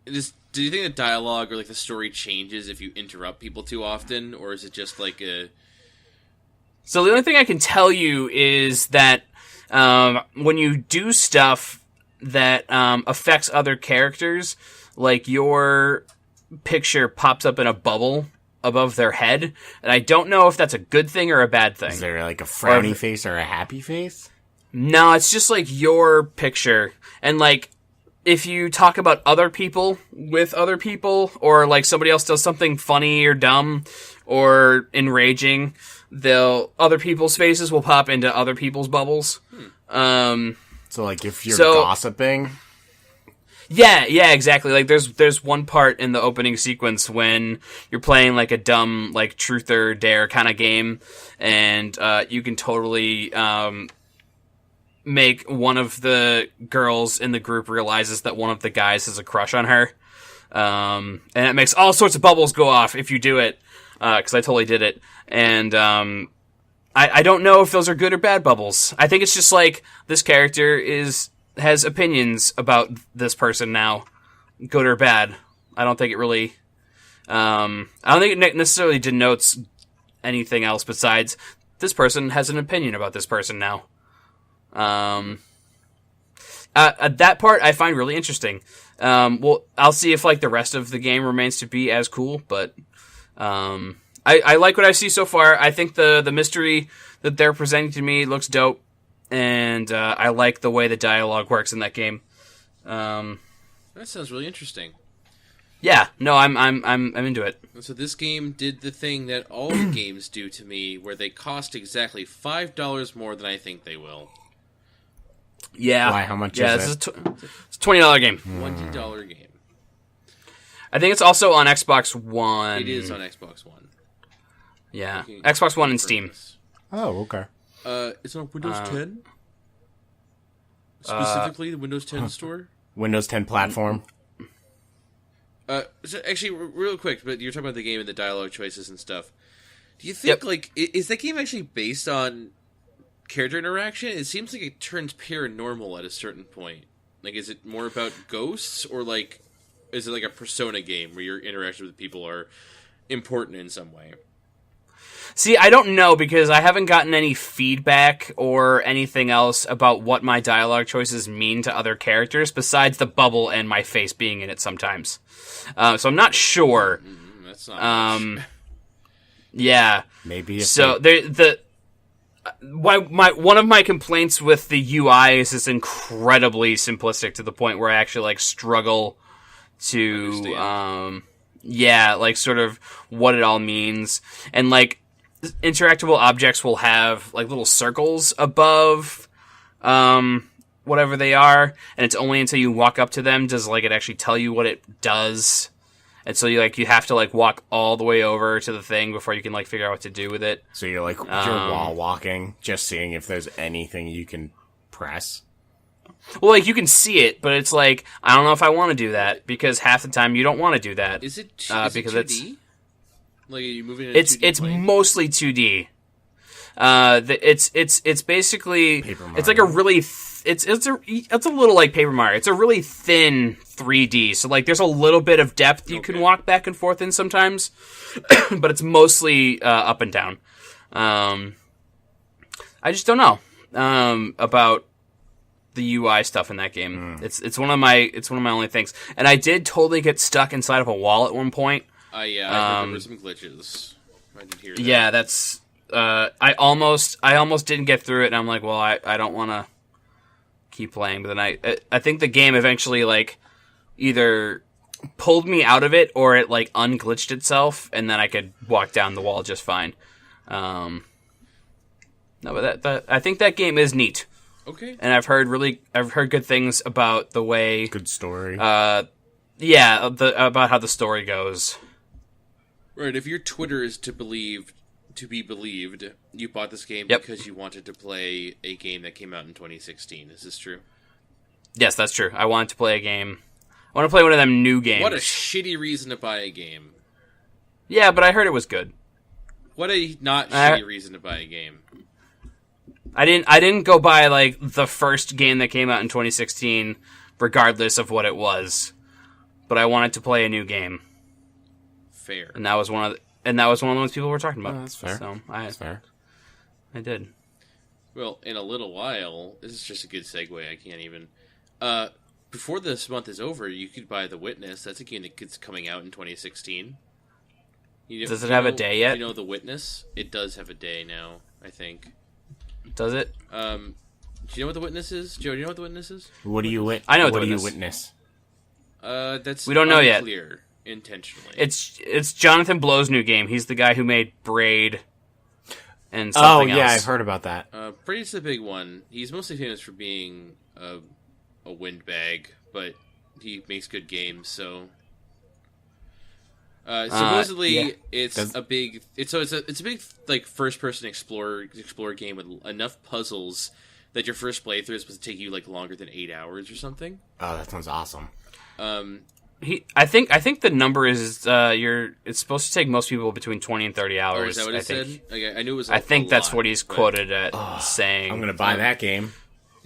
do you think the dialogue or like the story changes if you interrupt people too often, or is it just like a... So the only thing I can tell you is that when you do stuff that affects other characters, like your picture pops up in a bubble above their head, and I don't know if that's a good thing or a bad thing. Is there like a frowny face or a happy face? No, it's just like your picture, and like if you talk about other people with other people, or like somebody else does something funny or dumb or enraging, other people's faces will pop into other people's bubbles. So like if you're gossiping. Yeah, exactly. Like there's one part in the opening sequence when you're playing like a dumb like truth or dare kind of game, and you can totally make one of the girls in the group realizes that one of the guys has a crush on her, and it makes all sorts of bubbles go off if you do it, because I totally did it, and I don't know if those are good or bad bubbles. I think it's just like this character has opinions about this person now, good or bad. I don't think it really, I don't think it necessarily denotes anything else besides this person has an opinion about this person now. That part I find really interesting. Well, I'll see if like the rest of the game remains to be as cool, but I like what I see so far. I think the mystery that they're presenting to me looks dope. And I like the way the dialogue works in that game. That sounds really interesting. Yeah, no, I'm into it. So this game did the thing that all the games do to me, where they cost exactly $5 more than I think they will. Yeah. Why? How much is it? It's a $20 game. $20 game. I think it's also on Xbox One. It is on Xbox One. Yeah, Xbox One and Steam. Oh, okay. It's on Windows 10? Specifically, the Windows 10 store? Windows 10 platform. So actually, real quick, but you're talking about the game and the dialogue choices and stuff. Do you think, like, is that game actually based on character interaction? It seems like it turns paranormal at a certain point. Like, is it more about ghosts, or, like, is it like a Persona game where your interactions with people are important in some way? See, I don't know, because I haven't gotten any feedback or anything else about what my dialogue choices mean to other characters, besides the bubble and my face being in it sometimes. So I'm not sure. That's not much. Yeah. Maybe. One of my complaints with the UI is it's incredibly simplistic to the point where I actually like struggle to like sort of what it all means. And like interactable objects will have like little circles above whatever they are, and it's only until you walk up to them does like it actually tell you what it does. And so you have to like walk all the way over to the thing before you can like figure out what to do with it. So you're like you're wall walking, just seeing if there's anything you can press. Well, like you can see it, but it's like I don't know if I want to do that, because half the time you don't want to do that. Is it because it 2D? Like, are you moving? It's mostly 2D. It's basically Paper Mario. It's like a really it's a little like Paper Mario. It's a really thin 3D, so like there's a little bit of depth you can walk back and forth in sometimes, but it's mostly up and down. I just don't know about the UI stuff in that game. It's one of my only things, and I did totally get stuck inside of a wall at one point. I remember some glitches. I did hear that. Yeah, that's. I almost didn't get through it, and I'm like, well, I don't want to keep playing. But then I think the game eventually like either pulled me out of it, or it like unglitched itself, and then I could walk down the wall just fine. No, but that I think that game is neat. Okay. And I've heard good things about the way. Good story. About how the story goes. Right. If your Twitter is to be believed, you bought this game because you wanted to play a game that came out in 2016. Is this true? Yes, that's true. I wanted to play a game. I want to play one of them new games. What a shitty reason to buy a game. Yeah, but I heard it was good. What a not shitty reason to buy a game. I didn't go buy like the first game that came out in 2016, regardless of what it was. But I wanted to play a new game. Fair. And that was one of the ones people were talking about. Oh, that's fair. So that's fair. I did. Well, in a little while, this is just a good segue. I can't even. Before this month is over, you could buy The Witness. That's a game that's coming out in 2016. Does it have a day yet? You know The Witness? It does have a day now, I think. Does it? you know what The Witness is? Joe, do you know what The Witness is? What do you witness? I know what The do you Witness. witness? That's we don't know yet. Unclear intentionally. It's Jonathan Blow's new game. He's the guy who made Braid and something else. I've heard about that. Braid's the big one. He's mostly famous for being a windbag, but he makes good games. So supposedly it's a big like first person explorer game with enough puzzles that your first playthrough is supposed to take you like longer than 8 hours or something. Oh, that sounds awesome. I think the number is it's supposed to take most people between 20 and 30 hours. Oh, is that what it said? Okay, I knew it was. I think that's what he's quoted at saying. I'm going to buy that game.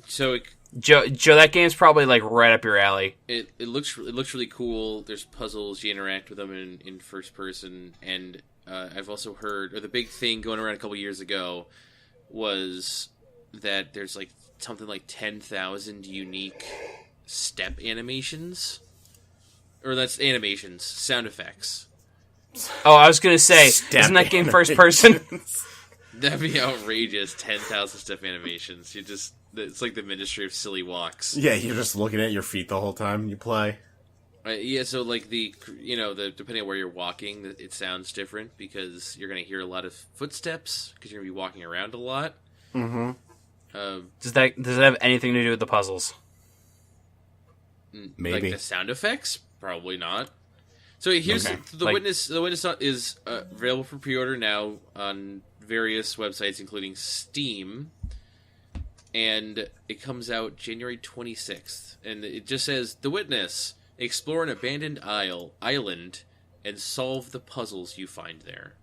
So Joe, that game's probably like right up your alley. It looks really cool. There's puzzles, you interact with them in first person, and I've also heard, or the big thing going around a couple years ago was that there's like something like 10,000 unique step animations. Or that's animations, sound effects. Oh, I was going to say, isn't that game first person? That'd be outrageous, 10,000 step animations. It's like the Ministry of Silly Walks. Yeah, you're just looking at your feet the whole time you play. Yeah, so like depending on where you're walking, it sounds different because you're going to hear a lot of footsteps because you're going to be walking around a lot. Mm-hmm. Does that have anything to do with the puzzles? Maybe. Like the sound effects? Probably not. So here's The Witness. The Witness is available for pre-order now on various websites, including Steam, and it comes out January 26th. And it just says, The Witness, explore an abandoned island and solve the puzzles you find there.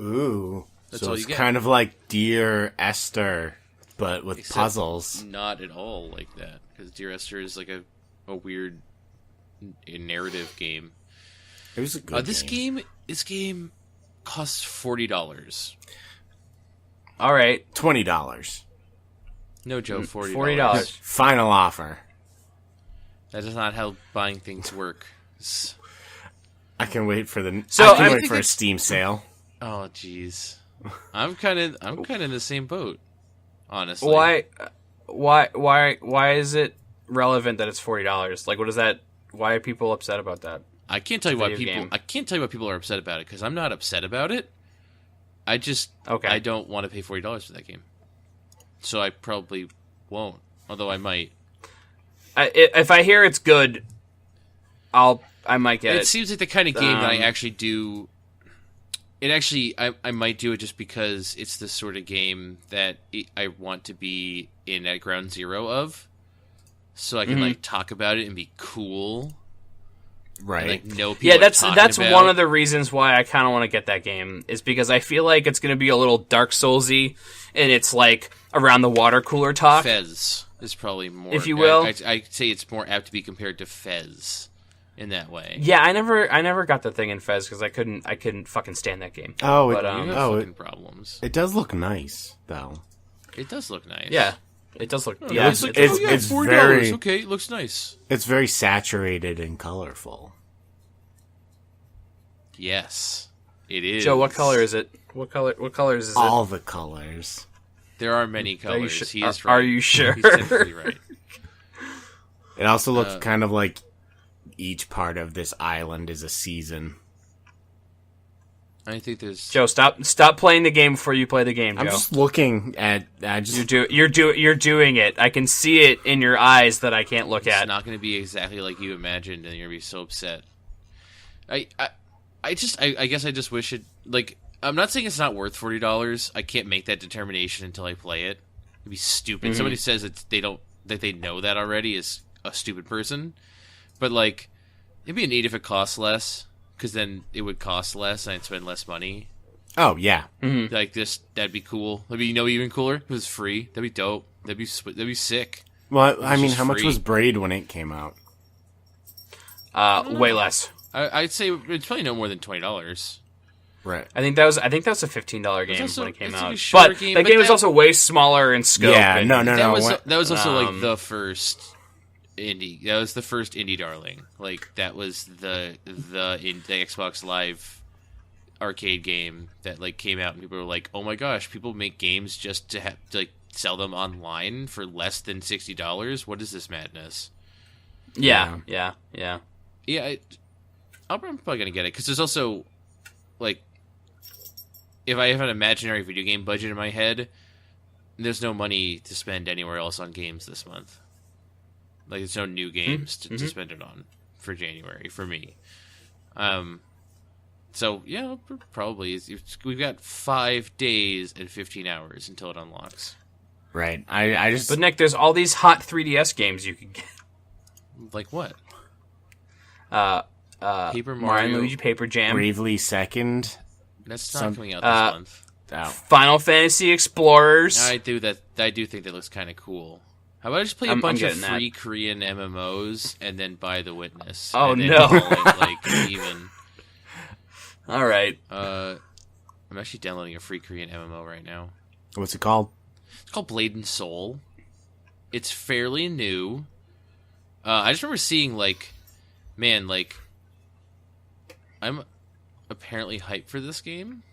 Ooh. That's so all it's you get. kind of like Dear Esther, but with Except puzzles. Not at all like that, because Dear Esther is like a weird narrative game. It was a good game. This game costs $40. All right, $20. No joke, $40. $40. Final offer. That is not how buying things work. I can wait for I can wait for a Steam sale. Oh, jeez. I'm kind of in the same boat, honestly. Why is it relevant that it's $40? Like, what is that? Why are people upset about that? I can't tell you why people are upset about it because I'm not upset about it. I don't want to pay $40 for that game, so I probably won't. Although I might. If I hear it's good, I might get it. It seems like the kind of game that I actually do. I might do it just because it's the sort of game that I want to be in at ground zero of, so I can like talk about it and be cool, right? And, like know people. Yeah, that's about. One of the reasons why I kind of want to get that game is because I feel like it's going to be a little Dark Soulsy, and it's like around the water cooler talk. Fez is probably more, if you will. I'd say it's more apt to be compared to Fez. In that way, yeah, I never got the thing in Fez because I couldn't fucking stand that game. You have fucking problems. It does look nice, though. It does look nice. Yeah, it does look. Yeah, it's $40. Very okay. It looks nice. It's very saturated and colorful. Yes, it is. Joe, what color is it? What colors is it? All the colors. There are many colors. He is right. Are you sure? He's typically right. It also looks kind of like each part of this island is a season. I think there's Joe. Stop playing the game before you play the game, Joe. I'm just looking at. You're doing it. I can see it in your eyes that I can't look at. It's not going to be exactly like you imagined, and you're going to be so upset. I guess I just wish it. Like, I'm not saying it's not worth $40. I can't make that determination until I play it. It'd be stupid. Mm-hmm. Somebody says they know that already is a stupid person. But like, it'd be neat if it costs less, because then it would cost less and I'd spend less money. Oh yeah, like that'd be cool. That'd be even cooler. If it was free. That'd be dope. That'd be sick. Well, I mean, how much was Braid when it came out? Way less. I'd say it's probably no more than $20. Right. I think that was a $15 game when it came out. But that game was also way smaller in scope. Yeah, no. That was also like the first indie. That was the first indie darling. Like that was the Xbox Live arcade game that like came out and people were like, "Oh my gosh, people make games just to have sell them online for less than $60. What is this madness? Yeah. I'm probably gonna get it because there's also like, if I have an imaginary video game budget in my head, there's no money to spend anywhere else on games this month. Like, there's no new games to spend it on for January for me. So yeah, probably we've got 5 days and 15 hours until it unlocks. Right. I just. But Nick, there's all these hot 3DS games you can get. Like what? Paper Mario, Luigi Paper Jam, Bravely Second. That's not coming out this month. Oh. Final Fantasy Explorers. I do think that looks kind of cool. How about I just play a bunch of free Korean MMOs and then buy The Witness? Oh, and then no. call it, like, even. All right. I'm actually downloading a free Korean MMO right now. What's it called? It's called Blade and Soul. It's fairly new. I just remember seeing, like, man, like, I'm apparently hyped for this game.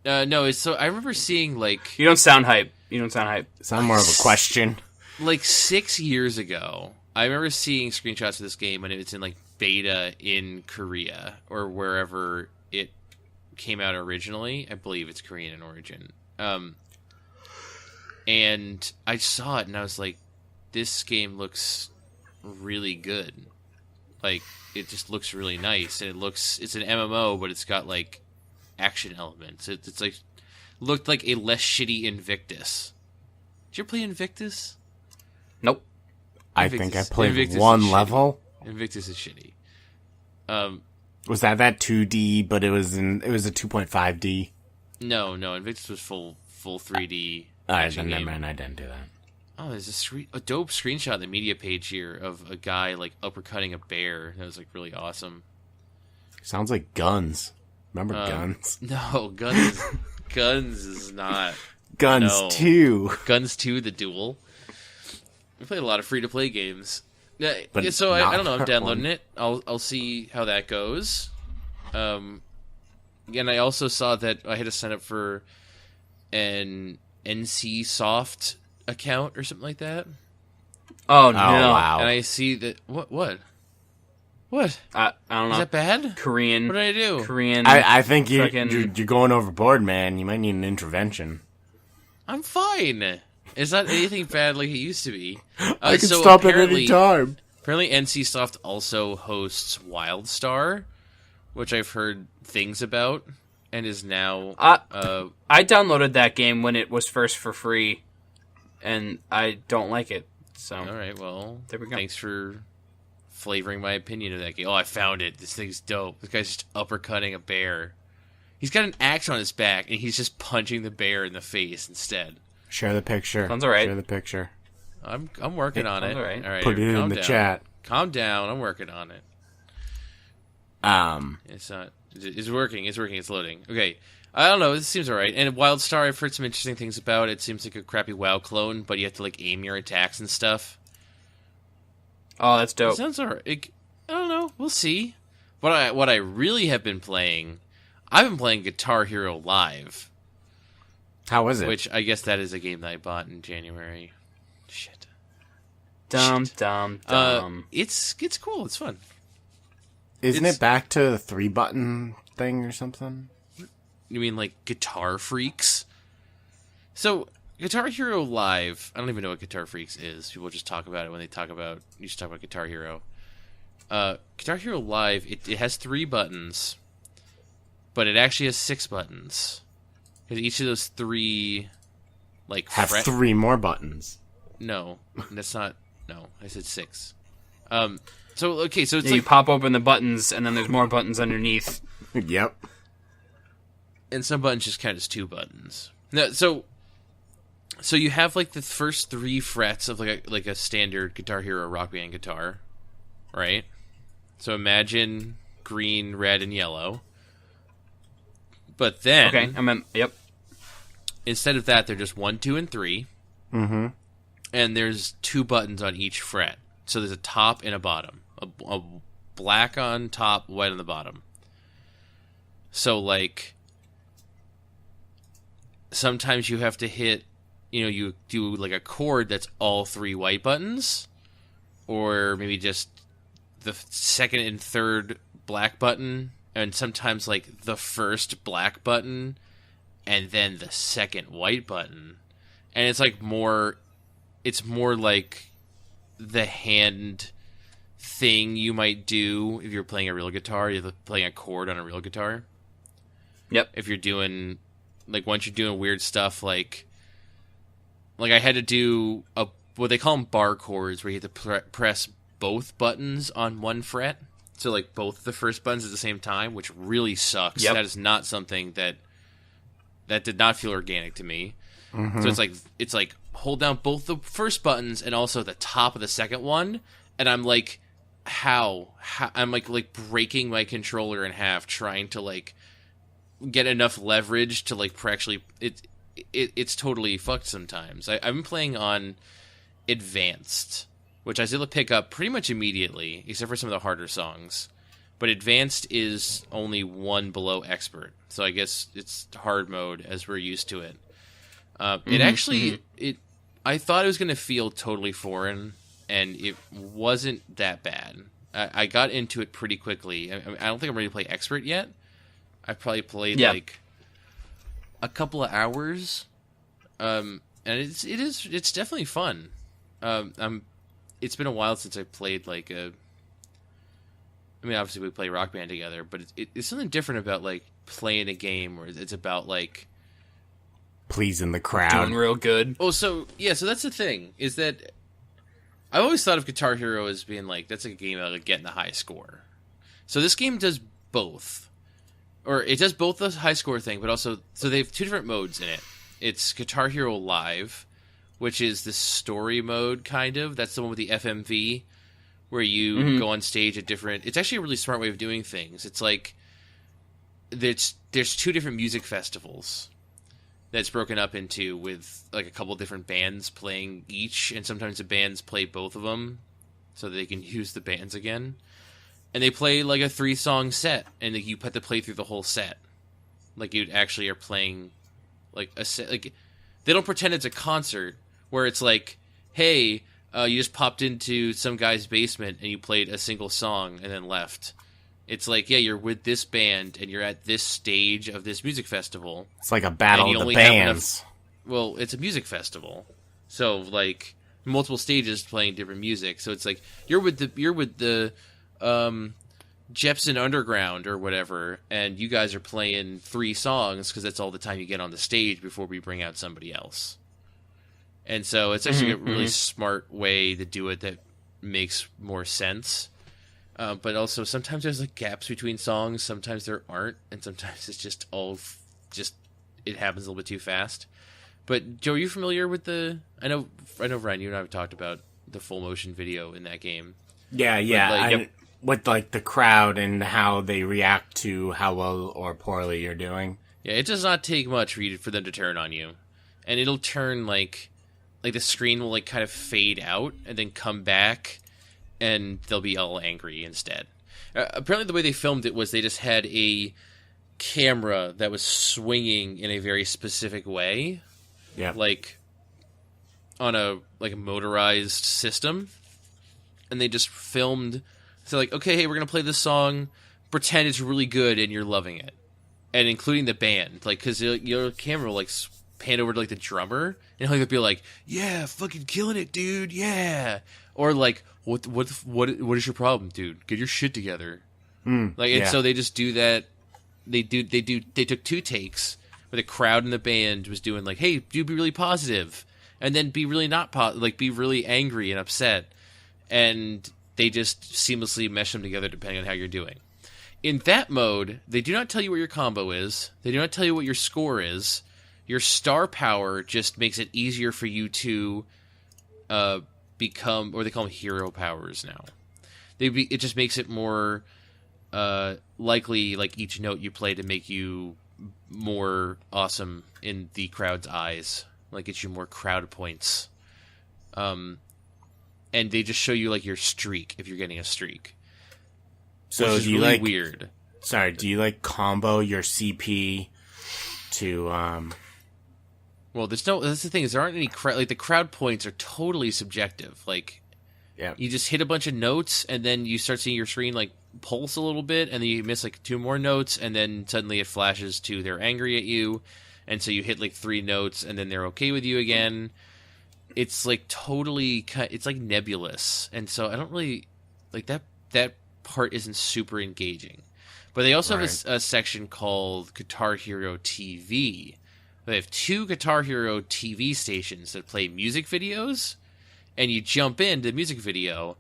No, it's so I remember seeing, like, You don't sound hype. Sound more of a question. Like 6 years ago, I remember seeing screenshots of this game when it was in, like, beta in Korea or wherever it came out originally. I believe it's Korean in origin. And I saw it and I was like, this game looks really good. Like, it just looks really nice, and it's an MMO, but it's got, like, action elements. It's like, looked like a less shitty Invictus. Did you ever play Invictus? Nope. I think I played one level. Invictus is shitty. Was that 2D, but it was a 2.5D? No, Invictus was full 3D. Then never mind, I didn't do that. Oh, there's a dope screenshot on the media page here of a guy, like, uppercutting a bear. That was, like, really awesome. Sounds like Guns. Remember Guns? No, Guns is not. Guns 2. Guns 2, the duel. We played a lot of free-to-play games. But so I don't know. I'm downloading it. I'll see how that goes. And I also saw that I had to sign up for an NC Soft account or something like that. Oh no! Wow. And I see that what? I don't know. Is that bad? Korean. What did I do? Korean. I think you're fucking- going overboard, man. You might need an intervention. I'm fine. It's not anything bad like it used to be. I can stop at any time. Apparently, NC Soft also hosts WildStar, which I've heard things about, and is now. I downloaded that game when it was first for free, and I don't like it. So all right, well, there we go. Thanks for flavoring my opinion of that game. Oh, I found it. This thing's dope. This guy's just uppercutting a bear. He's got an axe on his back, and he's just punching the bear in the face instead. Share the picture. Sounds alright. Share the picture. I'm working on it. All right. All right, Put it in the chat. Calm down. I'm working on it. It's not. It's working. It's working. It's loading. Okay. I don't know. This seems alright. And WildStar, I've heard some interesting things about. It seems like a crappy WoW clone, but you have to, like, aim your attacks and stuff. Oh, that's dope. It sounds alright. I don't know. We'll see. What I really have been playing, I've been playing Guitar Hero Live. How is it? Which I guess that is a game that I bought in January. Shit. Dumb. It's cool. It's fun. Isn't it back to the 3-button thing or something? You mean like Guitar Freaks? So, Guitar Hero Live, I don't even know what Guitar Freaks is. People just talk about it when they talk about Guitar Hero. Guitar Hero Live, it has 3 buttons, but it actually has 6 buttons. Because each of those 3, like, have 3 more buttons. No, that's not. No, I said 6. So it's like you pop open the buttons, and then there's more buttons underneath. Yep. And some buttons just count as 2 buttons. No, so you have, like, the first 3 frets of like a standard Guitar Hero Rock Band guitar, right? So imagine green, red, and yellow. But then, yep. Instead of that, they're just 1, 2, and 3. Mm-hmm. And there's 2 buttons on each fret. So there's a top and a bottom. A black on top, white on the bottom. So, like, sometimes you have to hit you do like a chord that's all 3 white buttons, or maybe just the second and third black button, and sometimes like the first black button and then the second white button. And it's more like the hand thing you might do if you're playing a real guitar. You're playing a chord on a real guitar. Yep. If you're doing, like, once you're doing weird stuff, like I had to do what they call them bar chords, where you have to press both buttons on one fret. So, like, both the first buttons at the same time, which really sucks. Yep. That is not something that did not feel organic to me. Mm-hmm. So it's like hold down both the first buttons and also the top of the second one, and I'm like, how I'm like breaking my controller in half trying to like get enough leverage to like actually it's totally fucked sometimes. I've been playing on advanced, which I was able to pick up pretty much immediately, except for some of the harder songs. But advanced is only one below expert, so I guess it's hard mode as we're used to it. It actually, I thought it was going to feel totally foreign, and it wasn't that bad. I got into it pretty quickly. I don't think I'm ready to play expert yet. I probably played like a couple of hours, and it's definitely fun. It's been a while since I played like a. I mean, obviously we play Rock Band together, but it's something different about like playing a game where it's about like pleasing the crowd, doing real good. Oh, so that's the thing, is that I've always thought of Guitar Hero as being like, that's a game that'll get in the high score. So this game does both. Or it does both the high score thing, but also, so they have 2 different modes in it. It's Guitar Hero Live, which is the story mode, kind of. That's the one with the FMV, where you go on stage at different... It's actually a really smart way of doing things. It's like, there's 2 different music festivals that's broken up into, with like a couple different bands playing each, and sometimes the bands play both of them so that they can use the bands again. And they play like a 3-song set, and you have to play through the whole set. Like you actually are playing like a set. Like they don't pretend it's a concert where it's like, hey, you just popped into some guy's basement and you played a single song and then left. It's like, yeah, you're with this band and you're at this stage of this music festival. It's like a battle of the bands. Well, it's a music festival, so like multiple stages playing different music. So it's like you're with the Jepson Underground or whatever, and you guys are playing 3 songs because that's all the time you get on the stage before we bring out somebody else. And so it's actually a really smart way to do it that makes more sense. But also sometimes there's like gaps between songs, sometimes there aren't, and sometimes it's just it happens a little bit too fast. But Joe, are you familiar with I know Ryan, you and I have talked about the full motion video in that game. Yeah. With like the crowd and how they react to how well or poorly you're doing. Yeah, it does not take much for them to turn on you, and it'll turn like the screen will like kind of fade out and then come back, and they'll be all angry instead. Apparently, the way they filmed it was they just had a camera that was swinging in a very specific way, like on a motorized system, and they just filmed. So like, okay, hey, we're going to play this song, pretend it's really good and you're loving it. And including the band, like, because your camera will, like, pan over to, like, the drummer, and he'll be like, yeah, fucking killing it, dude, yeah. Or, like, what is your problem, dude? Get your shit together. And so they just do that. They took 2 takes where the crowd and the band was doing, like, hey, dude, be really positive. And then be really not be really angry and upset. And they just seamlessly mesh them together depending on how you're doing. In that mode, they do not tell you what your combo is. They do not tell you what your score is. Your star power just makes it easier for you to become, or they call them hero powers now. It just makes it more likely, like each note you play, to make you more awesome in the crowd's eyes. Like, get you more crowd points. And they just show you, like, your streak, if you're getting a streak. So which is do you really like... weird. Sorry, do you, like, combo your CP to, Well, that's the thing, is there aren't any like the crowd points are totally subjective. Like, Yeah. you just hit a bunch of notes, and then you start seeing your screen like pulse a little bit, and then you miss like 2 more notes, and then suddenly it flashes to they're angry at you, and so you hit like 3 notes, and then they're okay with you again. It's like totally, it's like nebulous, and so I don't really like that. That part isn't super engaging. But they also have a section called Guitar Hero TV. They have 2 Guitar Hero TV stations that play music videos, and you jump into the music video,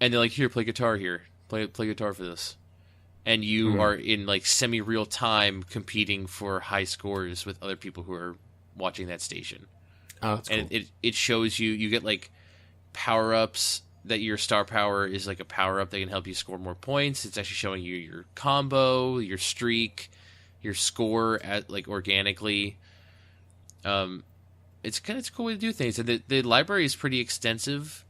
and they're like, "Here, play guitar here. Play guitar for this." And you are in like semi-real time competing for high scores with other people who are watching that station. Oh, that's and cool. it shows you get like power-ups, that your star power is like a power-up that can help you score more points. It's actually showing you your combo, your streak, your score at like organically. It's a cool way to do things. And the library is pretty extensive,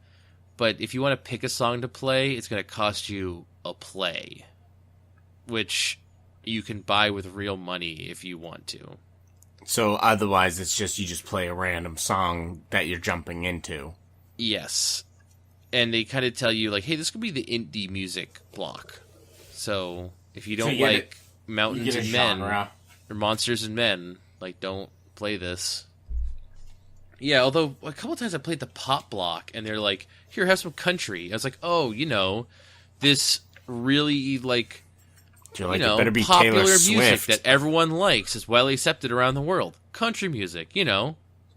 but if you want to pick a song to play, it's going to cost you a play, which you can buy with real money if you want to. So otherwise, it's just you just play a random song that you're jumping into. Yes. And they kind of tell you, like, hey, this could be the indie music block. So if you don't like Mountains and Men genre. or Monsters and Men, like, don't play this. Yeah, although a couple times I played the pop block, and they're like, here, have some country. I was like, oh, this really, like, It better be popular Taylor music Swift. that everyone likes, is well accepted around the world. Country music,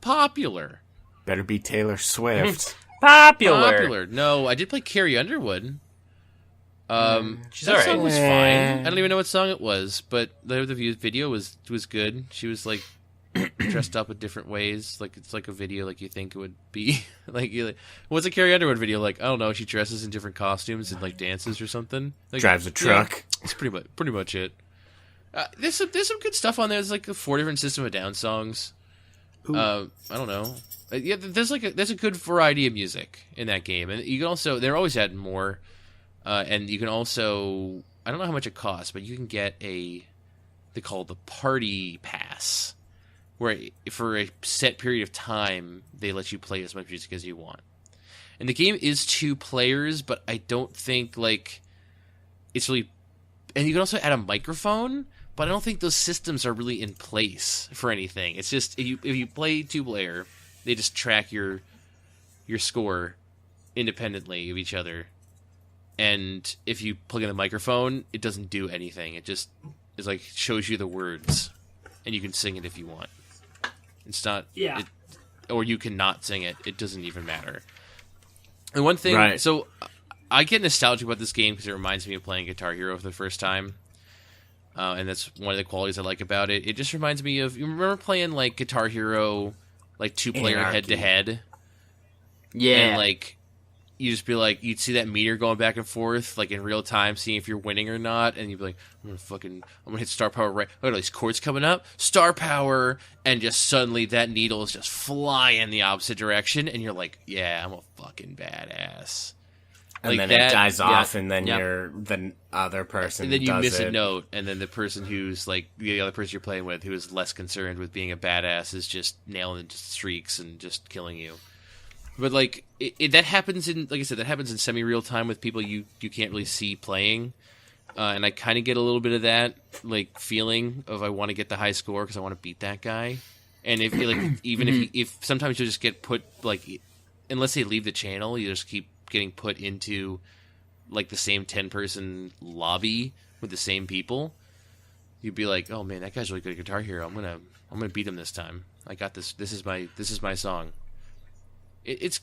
popular. Better be Taylor Swift. Popular. No, I did play Carrie Underwood. She's that alright. song was fine. I don't even know what song it was, but the video was good. She was like dressed up in different ways, like it's like a video like you think it would be. What's a Carrie Underwood video like? I don't know. She dresses in different costumes and like dances or something. Like, Drives a truck. Yeah, it's pretty much it. There's some good stuff on there. There's like 4 different System of a Down songs. I don't know. Yeah, there's a good variety of music in that game, and you can also, they're always adding more, and you can also, I don't know how much it costs, but you can get they call it the Party Pass, where for a set period of time they let you play as much music as you want. And the game is 2 players, but I don't think like it's really, and you can also add a microphone. But I don't think those systems are really in place for anything. It's just if you play 2-player, they just track your score independently of each other. And if you plug in a microphone, it doesn't do anything. It just is like shows you the words, and you can sing it if you want. It's not, or you cannot sing it. It doesn't even matter. And one thing, so I get nostalgic about this game because it reminds me of playing Guitar Hero for the first time. And that's one of the qualities I like about it. It just reminds me of, you remember playing like Guitar Hero, like 2-player head-to-head? Yeah. And like, you just be like, you'd see that meter going back and forth, like in real time, seeing if you're winning or not, and you'd be like, I'm gonna hit star power right. Look at all these chords coming up, star power, and just suddenly that needle is just flying the opposite direction, and you're like, yeah, I'm a fucking badass. And like then that, it dies off, and then the other person and then you does miss it. a note, and then the person who's like the other person you're playing with, who is less concerned with being a badass, is just nailing streaks and just killing you. But like that happens in, like I said, that happens in semi-real time with people you can't really see playing, and I kind of get a little bit of that like feeling of I want to get the high score because I want to beat that guy, and if like even if sometimes you'll just get put like, unless they leave the channel, you just keep getting put into like the same 10-person lobby with the same people. You'd be like, oh man, that guy's really good at Guitar Hero. I'm gonna beat him this time. I got this. This is my song. It's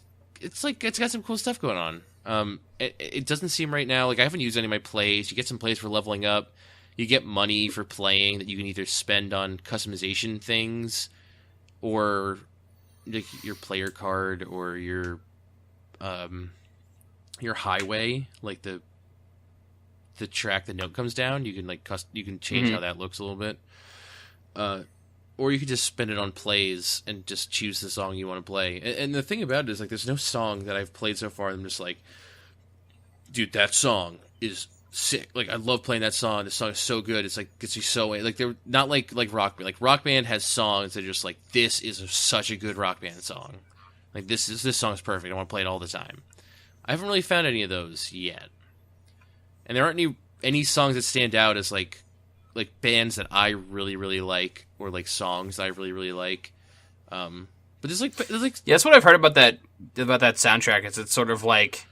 like it's got some cool stuff going on. It doesn't seem right now like I haven't used any of my plays. You get some plays for leveling up. You get money for playing that you can either spend on customization things, or like your player card, or your highway, like the track the note comes down. You can like you can change how that looks a little bit, or you could just spend it on plays and just choose the song you want to play. And the thing about it is like there's no song that I've played so far I'm just like, dude, that song is sick. Like, I love playing that song. The song is so good. It's like, gets you so, like, they're not like Rock Band. Like, Rock Band has songs that are just like, this is such a good Rock Band song. Like, this song is perfect. I want to play it all the time. I haven't really found any of those yet. And there aren't any songs that stand out as like bands that I really, really like, or like songs that I really, really like. But there's like yeah, that's what I've heard about that soundtrack. It's sort of like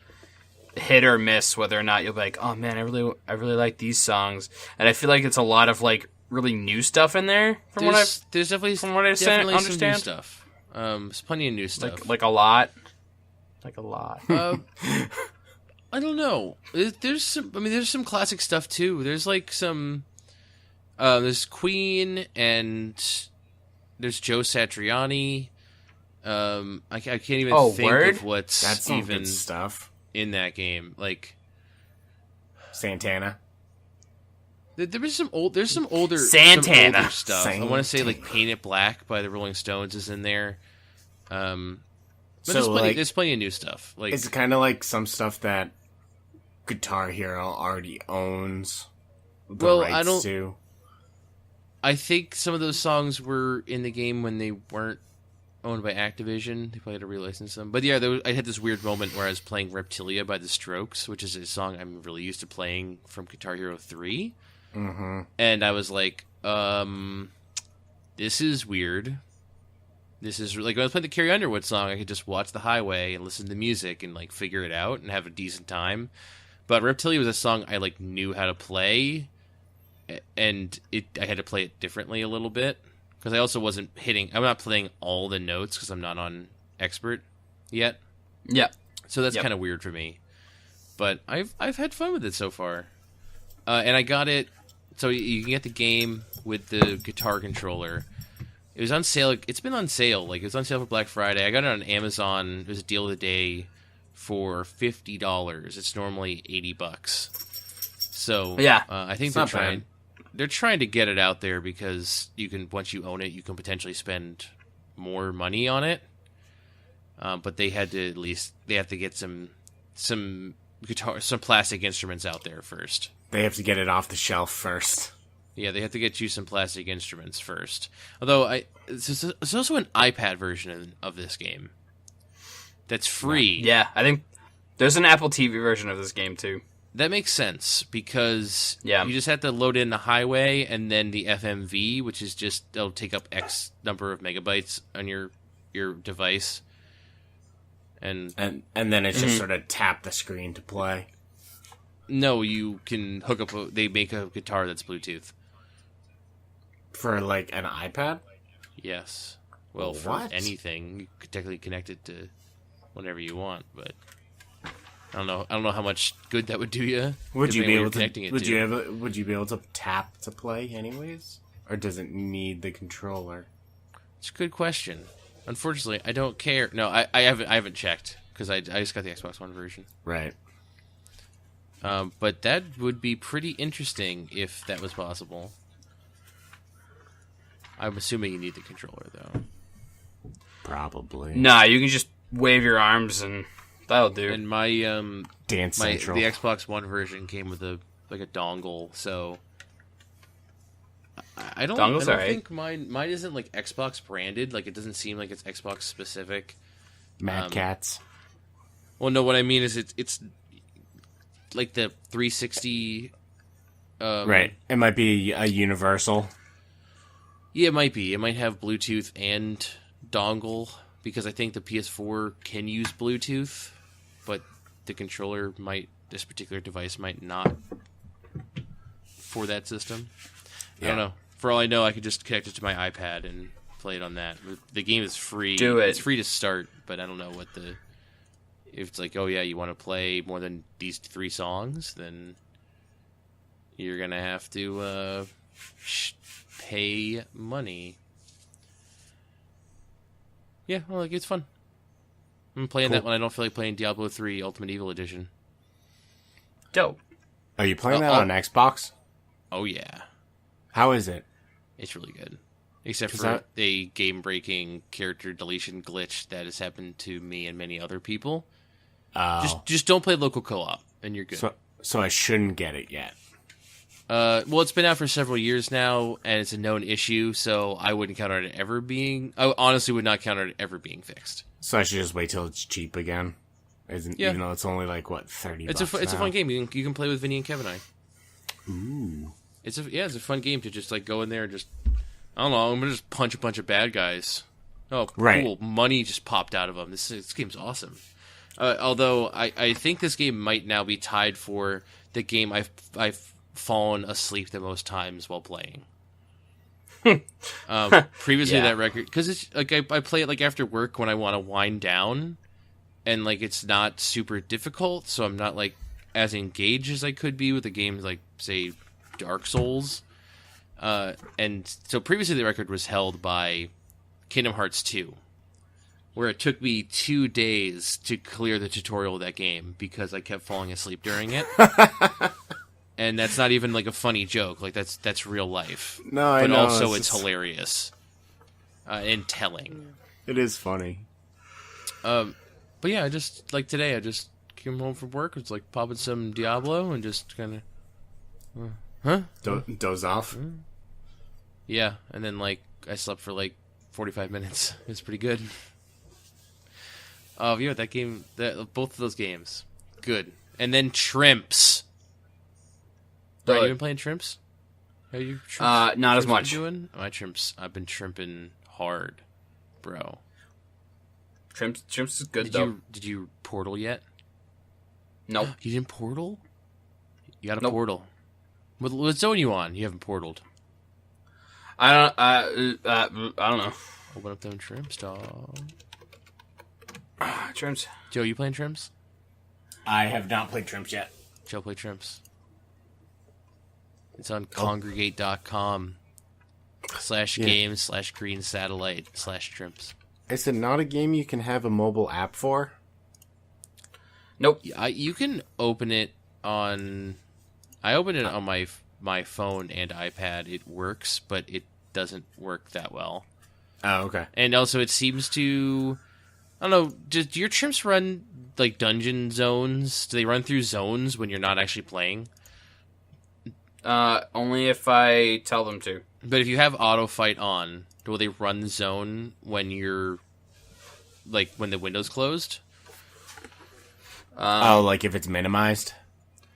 hit or miss whether or not you'll be like, oh man, I really like these songs, and I feel like it's a lot of like really new stuff in there. There's definitely some new understand stuff. There's plenty of new stuff, like a lot. I don't know. There's some classic stuff too. There's like some. There's Queen and there's Joe Satriani. I can't even think of what's even stuff in that game. Like Santana. There's some older Santana stuff. I want to say like Paint It Black by the Rolling Stones is in there. But there's plenty of new stuff. Like, it's kind of like some stuff that Guitar Hero already owns the rights to. I think some of those songs were in the game when they weren't owned by Activision. They probably had to relicense them. But yeah, I had this weird moment where I was playing Reptilia by The Strokes, which is a song I'm really used to playing from Guitar Hero 3. Mm-hmm. And I was like, this is weird. This is like when I was playing the Carrie Underwood song, I could just watch the highway and listen to the music and like figure it out and have a decent time. But Reptilia was a song I like knew how to play, and I had to play it differently a little bit because I also wasn't hitting. I'm not playing all the notes because I'm not on expert yet. Yeah, so that's kind of weird for me. But I've had fun with it so far, and I got it. So you can get the game with the guitar controller. It was on sale. It's been on sale. Like, it was on sale for Black Friday. I got it on Amazon. It was a deal of the day for $50. It's normally $80. So yeah, I think they're trying to get it out there because once you own it, you can potentially spend more money on it. But they have to get some plastic instruments out there first. They have to get it off the shelf first. Yeah, they have to get you some plastic instruments first. Although, there's also an iPad version of this game that's free. Yeah, I think there's an Apple TV version of this game, too. That makes sense, because you just have to load in the highway and then the FMV, which is it'll take up X number of megabytes on your device. And then it's just sort of tap the screen to play. No, you can hook up. They make a guitar that's Bluetooth. For, like, an iPad? Yes. Well, for anything, you could technically connect it to whatever you want, but I don't know how much good that would do you. Would you be able to tap to play anyways? Or does it need the controller? It's a good question. Unfortunately, I don't care. No, I haven't checked, because I just got the Xbox One version. Right. But that would be pretty interesting if that was possible. I'm assuming you need the controller, though. Probably. Nah, you can just wave your arms and that'll do. And my Dance Central. The Xbox One version came with a dongle, so I don't think mine isn't like Xbox branded. Like, it doesn't seem like it's Xbox specific. Mad Cats. Well, no, what I mean is it's like the 360. Right. It might be a universal. Yeah, it might be. It might have Bluetooth and dongle, because I think the PS4 can use Bluetooth, but the controller this particular device might not for that system. Yeah. I don't know. For all I know, I could just connect it to my iPad and play it on that. The game is free. Do it. It's free to start, but I don't know if it's like, oh yeah, you want to play more than these 3 songs, then you're going to have to pay money. Yeah, well, it's fun. I'm playing that when I don't feel like playing Diablo 3 Ultimate Evil Edition. Dope. Are you playing that on Xbox? Oh, yeah. How is it? It's really good. Except for a game-breaking character deletion glitch that has happened to me and many other people. Just don't play local co-op, and you're good. So I shouldn't get it yet. Well, it's been out for several years now, and it's a known issue, so I wouldn't count on it ever being... I honestly would not count on it ever being fixed. So I should just wait till it's cheap again? Even though it's only like, what, $30 It's a fun game. You can play with Vinny and Kevin and I. Ooh. It's a fun game to just like go in there and just... I don't know, I'm going to just punch a bunch of bad guys. Oh, right. Cool. Money just popped out of them. This game's awesome. Although, I think this game might now be tied for the game I've fallen asleep the most times while playing. Previously, that record... Because it's like I play it like after work when I want to wind down, and like it's not super difficult, so I'm not like as engaged as I could be with a game like, say, Dark Souls. And so previously the record was held by Kingdom Hearts 2, where it took me 2 days to clear the tutorial of that game because I kept falling asleep during it. And that's not even like a funny joke. Like that's real life. No, I know. But also it's hilarious and telling. It is funny. But yeah, I just like today. I just came home from work. It's like popping some Diablo and just kind of, Doze off. Yeah, and then like I slept for like 45 minutes. It was pretty good. Oh, yeah, that game. Both of those games, good. And then TRIMPS. Right, you been playing TRIMPS? Have you? Not as much. Doing? My TRIMPS. I've been trimping hard, bro. TRIMPS is good though. Did you portal yet? Nope. You didn't portal? You got a Nope. portal. What zone you on? You haven't portaled. I don't know. Open up them TRIMPS, dog. TRIMPS. Joe, you playing TRIMPS? I have not played TRIMPS yet. Joe, play TRIMPS. It's on congregate.com/games/green-satellite/TRIMPS. Is it not a game you can have a mobile app for? Nope. You can open it on... I open it on my phone and iPad. It works, but it doesn't work that well. Oh, okay. And also it seems to... I don't know, do your TRIMPS run like dungeon zones? Do they run through zones when you're not actually playing? Only if I tell them to. But if you have auto fight on, will they run zone when you're like when the window's closed? Like if it's minimized?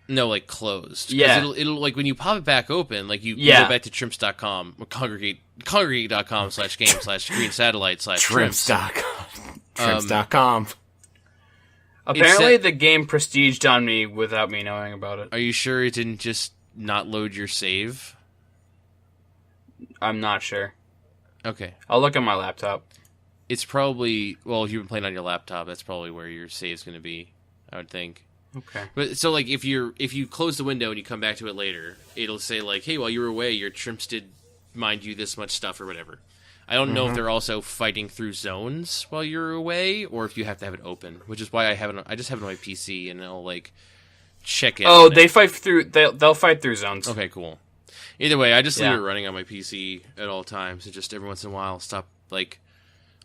No, like closed. Yeah. It'll like when you pop it back open, like you go back to TRIMPS.com or congregate.com/game/green-satellite/TRIMPS. TRIMPS.com. TRIMPS.com. Apparently the game prestiged on me without me knowing about it. Are you sure it didn't just not load your save? I'm not sure. Okay. I'll look at my laptop. It's probably... Well, if you've been playing on your laptop, that's probably where your save's going to be, I would think. Okay. But so, like, if you close the window and you come back to it later, it'll say, like, hey, while you were away, your TRIMPS did mind you this much stuff or whatever. I don't know if they're also fighting through zones while you're away, or if you have to have it open, which is why I just have it on my PC, and I'll, like, check it. Oh, they fight through... They'll fight through zones. Okay, cool. Either way, I just leave it running on my PC at all times, and just every once in a while stop, like...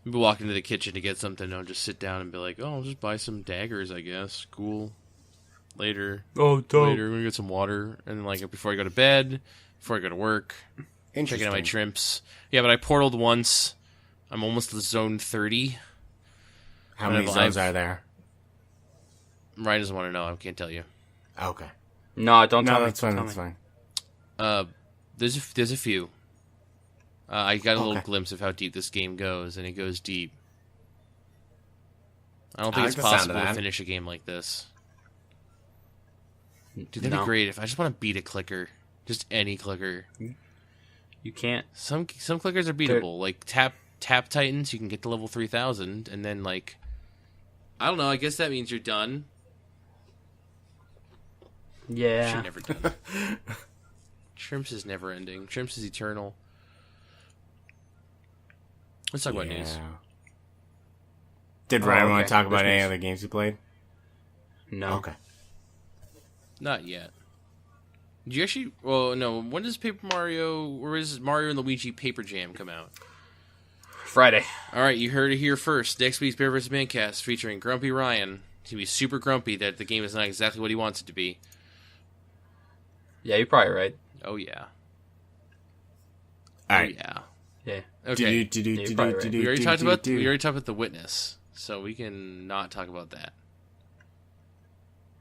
I'll be walking to the kitchen to get something, and I'll just sit down and be like, oh, I'll just buy some daggers, I guess. Cool. Later. Oh, dope. Later, I'm gonna get some water, and then, like, before I go to bed, before I go to work, checking out my TRIMPS. Yeah, but I portaled once. I'm almost to zone 30. How many zones are there? Ryan doesn't want to know. I can't tell you. Okay. No, don't tell me. That's fine. That's fine. There's a few. I got a little glimpse of how deep this game goes, and it goes deep. I don't think it's possible to finish a game like this. Dude, that'd be great if I just want to beat a clicker. Just any clicker. You can't. Some clickers are beatable. Like Tap Titans, you can get to level 3000, and then, like... I don't know, I guess that means you're done. Yeah. You're never done. TRIMPS is never ending. TRIMPS is eternal. Let's talk about news. Did Ryan want to talk about any other games you played? No. Okay. Not yet. Did you actually... Well, no. When does Paper Mario... Or is Mario and Luigi Paper Jam come out? Friday. Alright, you heard it here first. Next week's Bear vs. Mancast featuring Grumpy Ryan. He's going to be super grumpy that the game is not exactly what he wants it to be. Yeah, you're probably right. Oh yeah. All right. Yeah. Yeah. Okay. You're probably right. We already talked about The Witness, so we can not talk about that.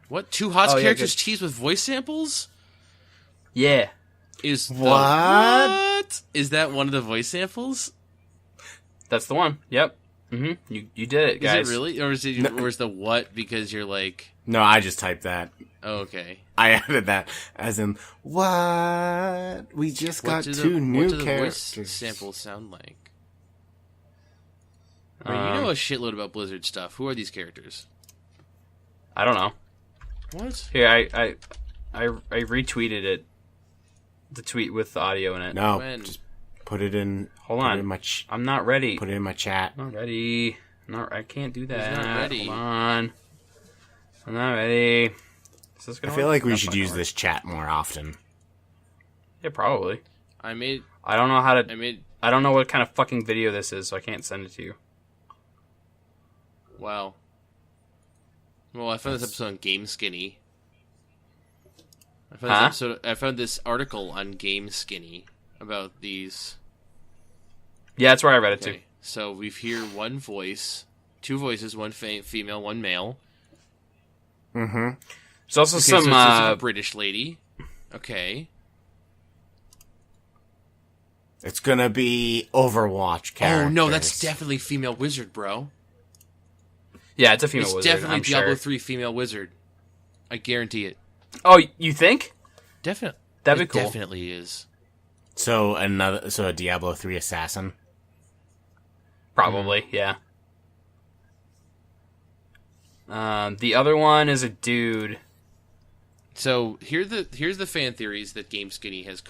What? Two HOTS characters teased with voice samples? Yeah. What? Is that one of the voice samples? That's the one. Yep. Mm-hmm. You did it, guys. Is it really? Or is the what because you're like... No, I just typed that. Oh, okay. I added that as in, what? We just got two new characters. What do the voice samples sound like? I mean, you know a shitload about Blizzard stuff. Who are these characters? I don't know. What? Here, I retweeted it. The tweet with the audio in it. No, just put it in. Hold on. I'm not ready. Put it in my chat. I'm not ready. I can't do that. He's not ready. Hold on. I'm not ready. I feel like we should use this chat more often. Yeah, probably. I don't know what kind of fucking video this is, so I can't send it to you. Wow. Well, I found this episode on Game Skinny. I found this article on Game Skinny about these. Yeah, that's where I read it too. So we've here one voice, two voices, one female, one male. Mm-hmm. There's also some so it's a British lady. Okay. It's gonna be Overwatch characters. Oh no, that's definitely female wizard, bro. Yeah, it's a female wizard. It's definitely I'm Diablo sure. 3 female wizard. I guarantee it. Oh, you think? Definitely. That'd be cool. Definitely is. So a Diablo 3 assassin. Probably, yeah. The other one is a dude. So here's the fan theories that Game Skinny has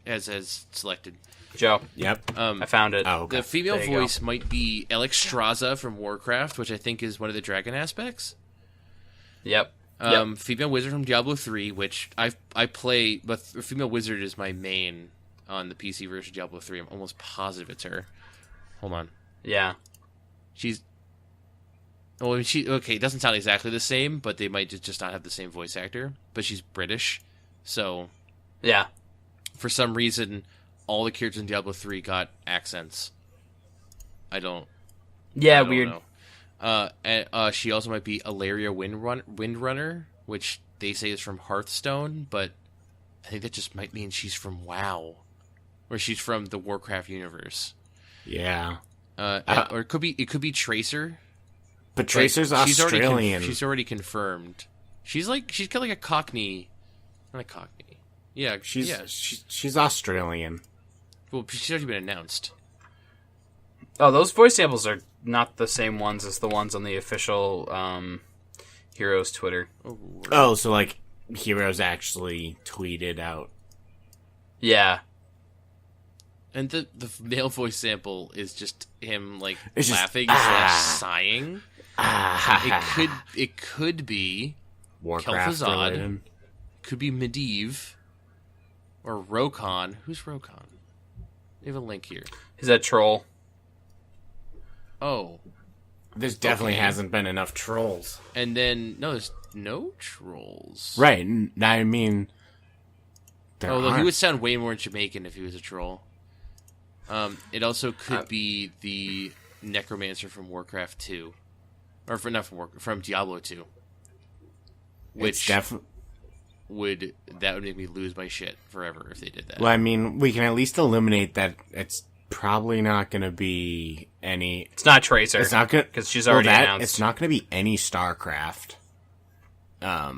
has selected. Joe. Yep. I found it. Oh, okay. The female voice might be Alexstrasza from Warcraft, which I think is one of the dragon aspects. Yep. Female wizard from Diablo 3, which I play, but female wizard is my main on the PC version of Diablo 3. I'm almost positive it's her. Hold on. Yeah. It doesn't sound exactly the same, but they might just not have the same voice actor. But she's British, so yeah. For some reason, all the characters in Diablo 3 got accents. Yeah, weird. Know. She also might be Ilaria Windrunner, which they say is from Hearthstone, but I think that just might mean she's from WoW, or she's from the Warcraft universe. Yeah. Or it could be Tracer. But Tracer's Australian. She's already confirmed. She's got like a Cockney, not a Cockney. Yeah, she's Australian. Well, she's already been announced. Oh, those voice samples are not the same ones as the ones on the official Heroes Twitter. Oh, so like Heroes actually tweeted out. Yeah. And the male voice sample is just him like it's laughing / sighing. It could be Warcraft Kel'Thuzad. Could be Medivh. Or Rokon. Who's Rokon? They have a link here. Is that troll? Oh. There's definitely hasn't been enough trolls. And then, no, there's no trolls. Right. I mean... Although he would sound way more Jamaican if he was a troll. It also could be the Necromancer from Warcraft 2. Or from Diablo 2. Which would make me lose my shit forever if they did that. Well, I mean, we can at least eliminate that it's probably not going to be any... It's not Tracer. It's not going to... Because she's already announced. It's not going to be any StarCraft. Are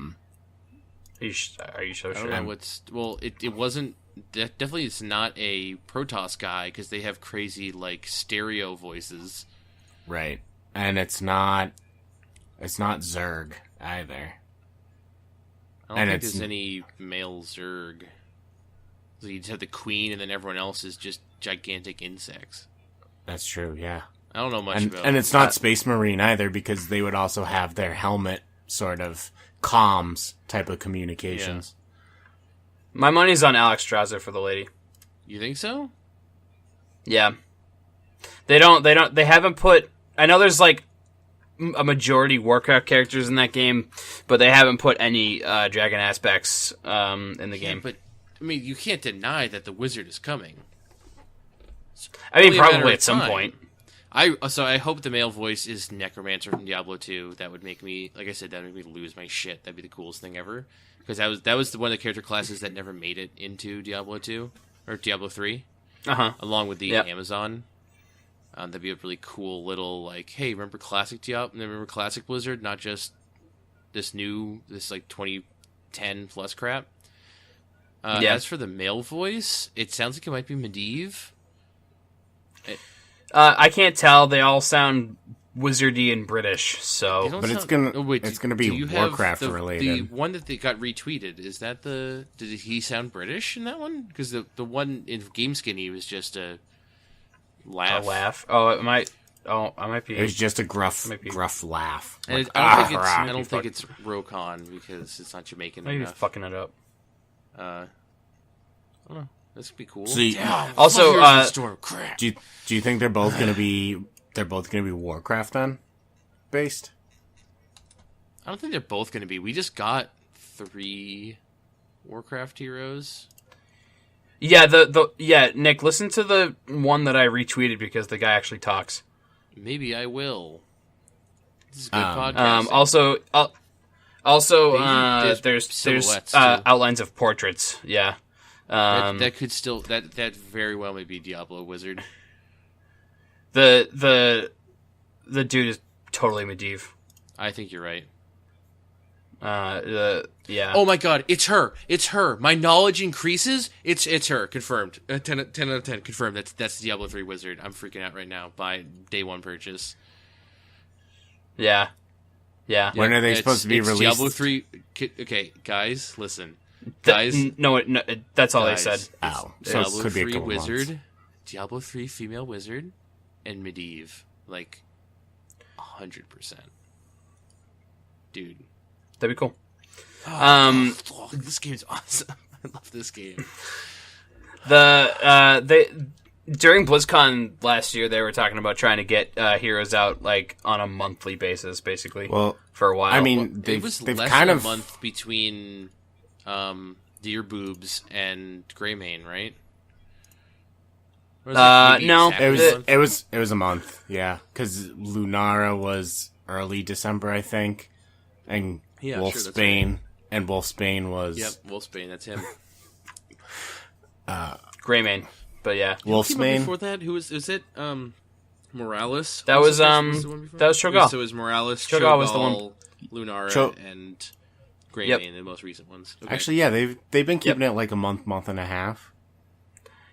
you so sure? I don't know what's... Well, it wasn't... Definitely it's not a Protoss guy, because they have crazy, like, stereo voices. Right. And it's not Zerg, either. I don't think there's any male Zerg. So you just have the queen, and then everyone else is just gigantic insects. That's true, yeah. I don't know much about it. And it's not Space Marine either, because they would also have their helmet sort of comms type of communications. Yeah. My money's on Alexstrasza for the lady. You think so? Yeah. They haven't put... I know there's like a majority Warcraft characters in that game, but they haven't put any dragon aspects in the game. But I mean, you can't deny that the wizard is coming. I mean, probably at some point. So I hope the male voice is Necromancer from Diablo 2. That would make me, like I said, that would make me lose my shit. That'd be the coolest thing ever. Because that was one of the character classes that never made it into Diablo 2 or Diablo 3. Along with the Amazon. That'd be a really cool little, like, hey, remember classic Diablo? Remember classic Blizzard? Not just this like 2010 plus crap. As for the male voice, it sounds like it might be Medivh. I can't tell. They all sound wizardy and British, so. But it's gonna be Warcraft related. The one that they got retweeted, is that did he sound British in that one? Because the one in GameSkinny was just a laugh. A laugh. Oh, it might. Oh, I might be. It was just a gruff laugh. And I don't think it's Rokon because it's not Jamaican enough. Maybe fucking it up. I don't know. This would be cool. See, also, do you think they're both gonna be Warcraft then based? I don't think they're both gonna be. We just got 3 Warcraft heroes. Yeah, Nick, listen to the one that I retweeted because the guy actually talks. Maybe I will. This is good podcast. Also, there's outlines of portraits. Yeah. That could still that very well may be Diablo Wizard. The dude is totally Medivh. I think you're right. Yeah. Oh my god, it's her. It's her. My knowledge increases. It's her. Confirmed. 10 out of 10. Confirmed. That's Diablo 3 Wizard. I'm freaking out right now. By day 1 purchase. Yeah. When are they supposed to be released? Diablo 3. Okay, guys, listen. Guys, no, that's all they said. Ow. So Diablo it could be a 3 couple Wizard, months. Diablo 3 female wizard, and Medivh. Like, 100%. Dude. That'd be cool. This game's awesome. I love this game. During BlizzCon last year, they were talking about trying to get heroes out like on a monthly basis, basically. Well, for a while. I mean, it was they've less kind than of a month between Deer Boobs and Greymane, right? Or was it no, it was a month, yeah, because Lunara was early December, I think, and Wolfsbane, right. And Wolfsbane was Wolfsbane, that's him. Greymane, but yeah, Wolfsbane. Before that, who was it? Morales. That was Cho'Gall. So it was Morales, Cho'Gall was the one. Lunara, and Greymane, the most recent ones. Okay. Actually, yeah, they've been keeping it like a month and a half.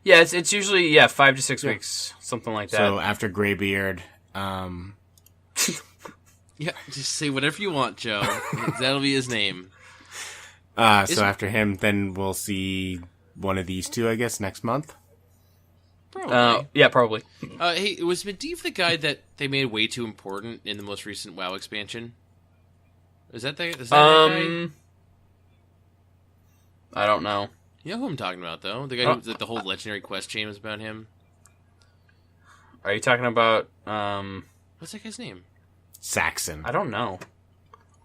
Yeah, it's usually 5 to 6 weeks, something like that. So after Greybeard, yeah, just say whatever you want, Joe. That'll be his name. So after him, then we'll see one of these two, I guess, next month. Probably. Yeah, probably. Hey, was Medivh the guy that they made way too important in the most recent WoW expansion? Is that that guy? I don't know. You know who I'm talking about, though? The guy who the whole legendary quest chain was about him. Are you talking about what's that guy's name? Saxon. I don't know.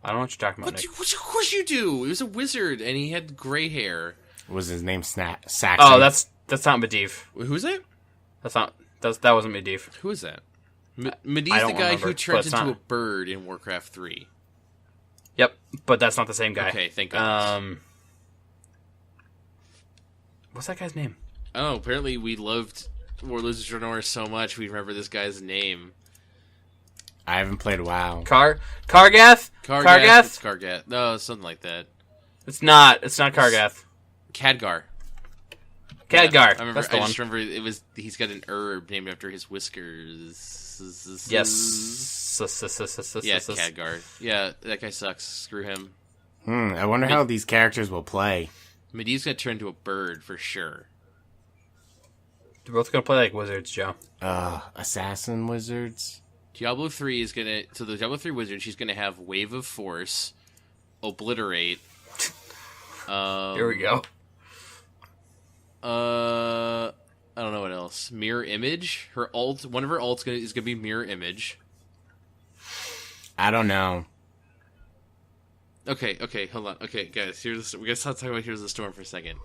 I don't know what you're talking about. Of course you do. He was a wizard and he had gray hair. Was his name Saxon? Oh, that's not Medivh. Who's that? That wasn't Medivh. Who is that? Medivh's the guy who turns into a bird in Warcraft 3. Yep, but that's not the same guy. Okay, thank God. What's that guy's name? Oh, apparently we loved Warlords of Draenor so much we remember this guy's name. I haven't played WoW. Kargath? Kargath? It's Kargath. No, something like that. It's not Kargath. Khadgar. Khadgar. I remember. I just remember it was. He's got an herb named after his whiskers. Yes. Yeah, Khadgar. Yeah, that guy sucks. Screw him. I wonder how these characters will play. Medivh's gonna turn into a bird for sure. They're both gonna play like wizards, Joe. Assassin wizards. Diablo 3 is gonna. So the Diablo 3 wizard, she's gonna have Wave of Force, Obliterate. Here we go. I don't know what else. Mirror Image. Her ult. One of her ults is gonna be Mirror Image. I don't know. Okay, hold on. Okay, guys, we gotta stop talking about Heroes of the Storm for a second.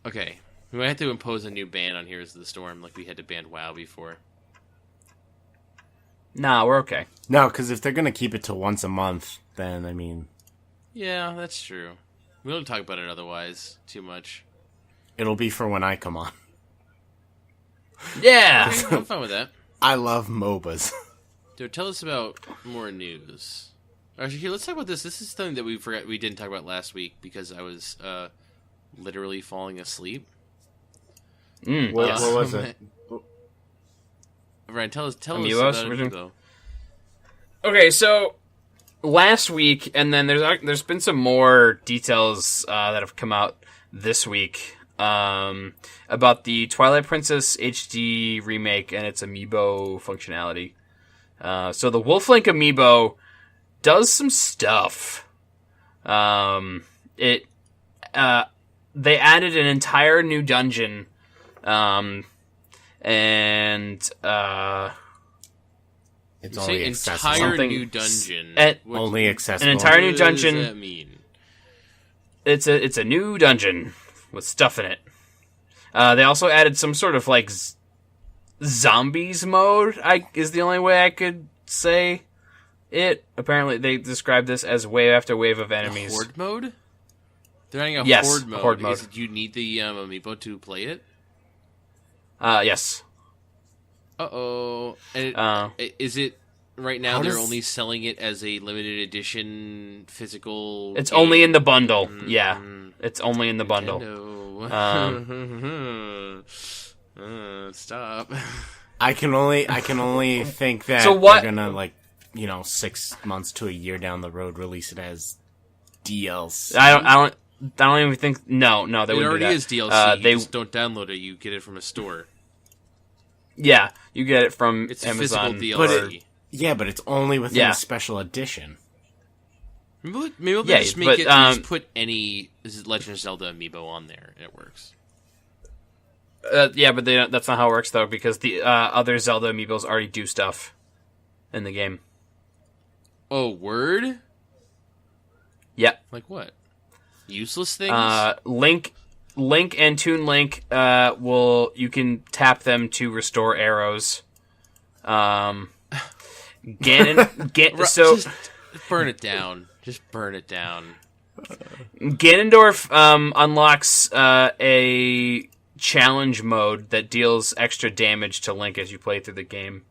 Okay, we might have to impose a new ban on Heroes of the Storm, like we had to ban WoW before. Nah, we're okay. No, because if they're gonna keep it to once a month, then I mean, yeah, that's true. We don't talk about it otherwise too much. it'll be for when I come on. Yeah, Okay, I'm fine with that. I love MOBAs. Dude, tell us about more news. Actually, here, let's talk about this. This is something that we didn't talk about last week because I was literally falling asleep. What was it? Ryan, tell us Amiibos? about Amiibo. Okay, so last week, and then there's been some more details that have come out this week about the Twilight Princess HD remake and its Amiibo functionality. So the Wolf Link Amiibo does some stuff. They added an entire new dungeon, and It's only accessible. Entire new dungeon. Only accessible. An entire new dungeon. What does that mean? It's a new dungeon with stuff in it. They also added some sort of like zombies mode. Is the only way I could say it. Apparently, they describe this as wave after wave of enemies. Horde mode? They're adding a Yes, horde mode. horde mode. Do you need the amiibo to play it? Yes. Uh-oh. Is it right now they're only selling it as a limited edition physical It's game? only in the bundle. Yeah. It's only in the bundle. Stop. I can only think that So what- they're gonna 6 months to a year down the road release it as DLC. I don't even think. No, they It wouldn't do already that. is DLC. You They just don't download it. You get it from a store. Yeah, you get it from It's Amazon. physical DLC. Yeah, but it's only within Yeah. a special edition. Maybe they'll Yeah, just make but, it. Just put any Legend of Zelda amiibo on there, and it works. Yeah, but that's not how it works though, because the other Zelda amiibos already do stuff in the game. Oh, word? Yeah. Like what? Useless things? Link and Toon Link you can tap them to restore arrows. Ganon so just burn it down. Just burn it down. Ganondorf unlocks a challenge mode that deals extra damage to Link as you play through the game.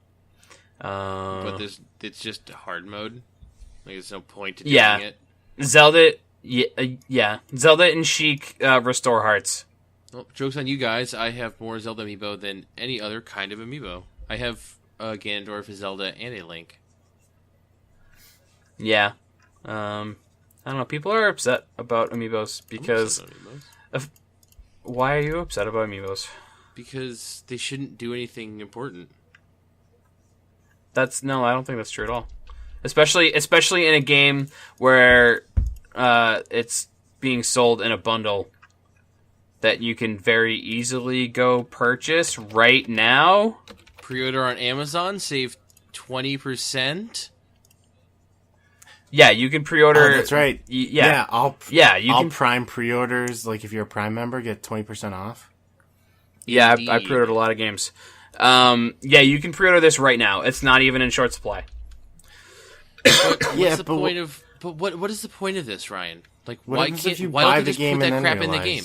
But it's just hard mode. Like there's no point to doing it. Zelda and Sheik restore hearts. Well, joke's on you guys. I have more Zelda amiibo than any other kind of amiibo. I have Ganondorf, a Zelda, and a Link. Yeah. I don't know. People are upset about amiibos because... Why are you upset about amiibos? Because they shouldn't do anything important. No, I don't think that's true at all. Especially in a game where it's being sold in a bundle that you can very easily go purchase right now. Pre-order on Amazon, save 20%. Yeah, you can pre-order. Oh, that's right. Yeah, all can Prime pre-orders, like if you're a Prime member, get 20% off. Yeah, I pre-ordered a lot of games. You can pre-order this right now. It's not even in short supply. What is the point of this, Ryan? Like, why don't they just put that crap in the game?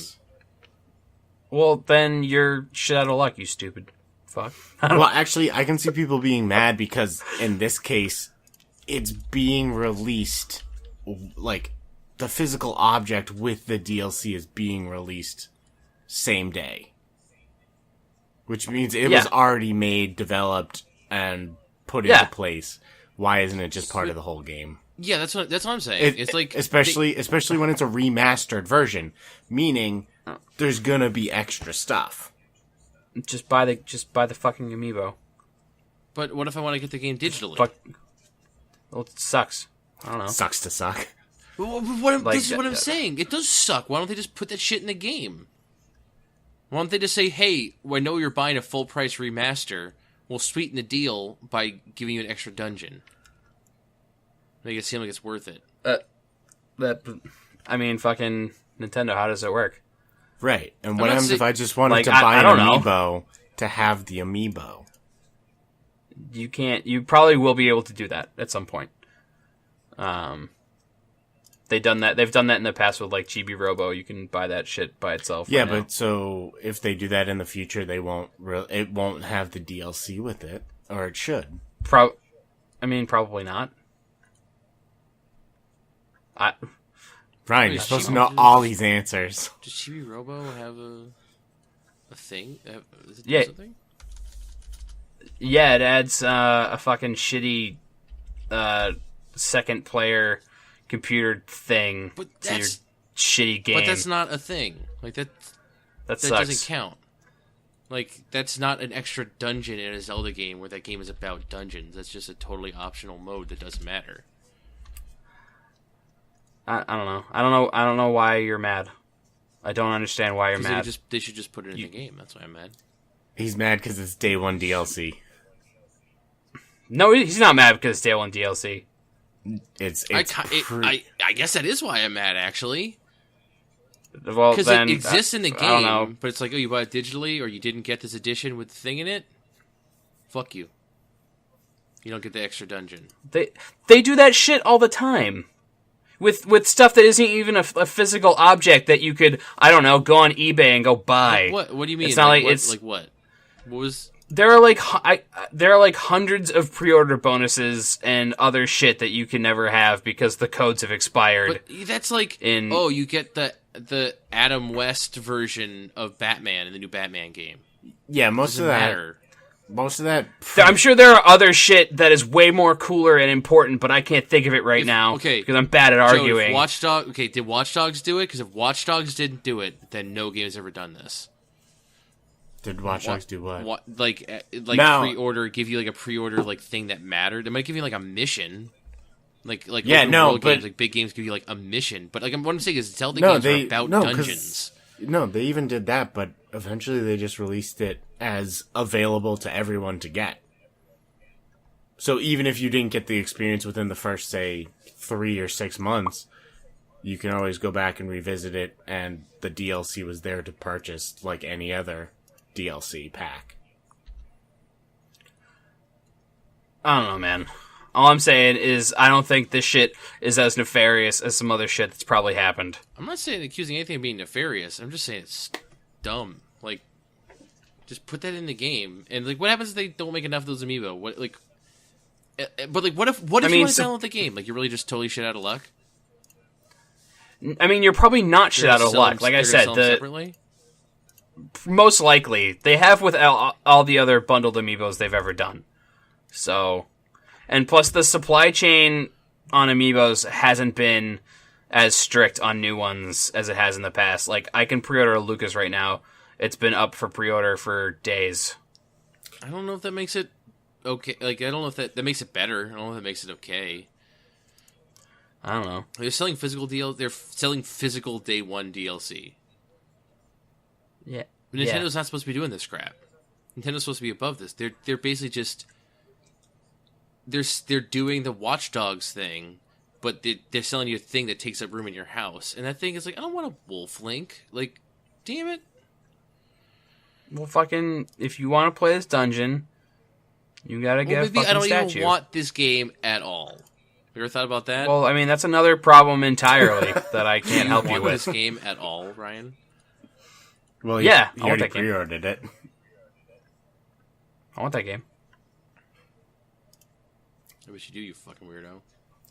Well, then you're shit out of luck, you stupid fuck. Well, actually, I can see people being mad because in this case, it's being released, like, the physical object with the DLC is being released same day. Which means it was already made, developed, and put into place. Why isn't it just part of the whole game? Yeah, that's what I'm saying. It's like especially when it's a remastered version, meaning there's gonna be extra stuff. Just buy the fucking amiibo. But what if I want to get the game digitally? Well, it sucks. I don't know. Sucks to suck. This is what I'm saying. It does suck. Why don't they just put that shit in the game? Why don't they just say, hey, I know you're buying a full-price remaster. We'll sweeten the deal by giving you an extra dungeon. Make it seem like it's worth it. Fucking Nintendo. How does it work? Right. And what happens if I just wanted to buy an amiibo to have the amiibo? You can't. You probably will be able to do that at some point. They've done that. They've done that in the past with like Chibi Robo. You can buy that shit by itself. Yeah, but so if they do that in the future, they won't. It won't have the DLC with it, or it should. Probably not. Ryan, you're supposed to know all these answers. Does Chibi Robo have a thing? Is it something? Yeah, it adds a fucking shitty second player computer thing to your shitty game. But that's not a thing. Like that doesn't count. Like, that's not an extra dungeon in a Zelda game where that game is about dungeons. That's just a totally optional mode that doesn't matter. I don't know. I don't know why you're mad. I don't understand why you're mad. They should just put it in the game. That's why I'm mad. He's mad because it's day one DLC. No, he's not mad because it's day one DLC. I guess that is why I'm mad, actually. Well, because it exists in the game, but it's like, oh, you bought it digitally, or you didn't get this edition with the thing in it. Fuck you. You don't get the extra dungeon. They do that shit all the time. With stuff that isn't even a physical object that you could, I don't know, go on eBay and go buy. What do you mean? It's not what? What was? There are like hundreds of pre-order bonuses and other shit that you can never have because the codes have expired. But that's like, you get the Adam West version of Batman in the new Batman game. Yeah, most of that. I'm sure there are other shit that is way more cooler and important, but I can't think of it now because I'm bad at arguing. Did Watch Dogs do it? Because if Watch Dogs didn't do it, then no game has ever done this. Did Watch Dogs do what? Pre-order, give you like a pre-order like thing that mattered. They might give you like a mission. Games, like big games give you like a mission. But like what I'm saying is Zelda games are about dungeons. No, they even did that, but eventually they just released it as available to everyone to get. So even if you didn't get the experience within the first, say, 3 or 6 months, you can always go back and revisit it, and the DLC was there to purchase like any other DLC pack. I don't know, man. All I'm saying is I don't think this shit is as nefarious as some other shit that's probably happened. I'm not saying accusing anything of being nefarious. I'm just saying it's dumb. Like, just put that in the game. And like, what happens if they don't make enough of those amiibo? What if you want to download the game? Like, you're really just totally shit out of luck? I mean, you're probably not shit out of luck. Like I said, separately? Most likely they have with all the other bundled amiibos they've ever done. So. And plus, the supply chain on amiibos hasn't been as strict on new ones as it has in the past. Like, I can pre-order a Lucas right now. It's been up for pre-order for days. I don't know if that makes it okay. Like, I don't know if that makes it better. I don't know if that makes it okay. I don't know. They're selling physical They're selling physical day one DLC. Yeah. Nintendo's not supposed to be doing this crap. Nintendo's supposed to be above this. They're basically just. They're doing the Watch Dogs thing, but they're selling you a thing that takes up room in your house, and that thing is like, I don't want a Wolf Link. Like, damn it. Well, fucking, if you want to play this dungeon, you gotta get a fucking statue. I don't even want this game at all. Have you ever thought about that? Well, I mean, that's another problem entirely that I can't help you with. This game at all, Ryan? Well, yeah, I want that game. Pre-ordered it. I want that game. I wish you do, you fucking weirdo.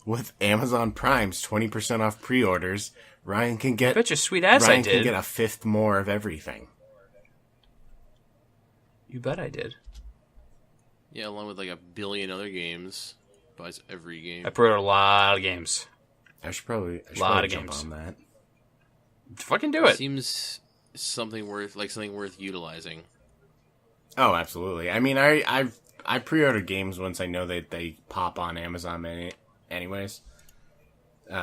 With Amazon Prime's 20% off pre-orders, Ryan can get. Bet your sweet ass I did. Ryan can get a fifth more of everything. You bet I did. Yeah, along with like a billion other games. Buys every game. I pre-ordered a lot of games. I should probably jump on that. Fucking do it. Seems something worth utilizing. Oh, absolutely. I mean, I pre-order games once I know that they pop on Amazon anyways,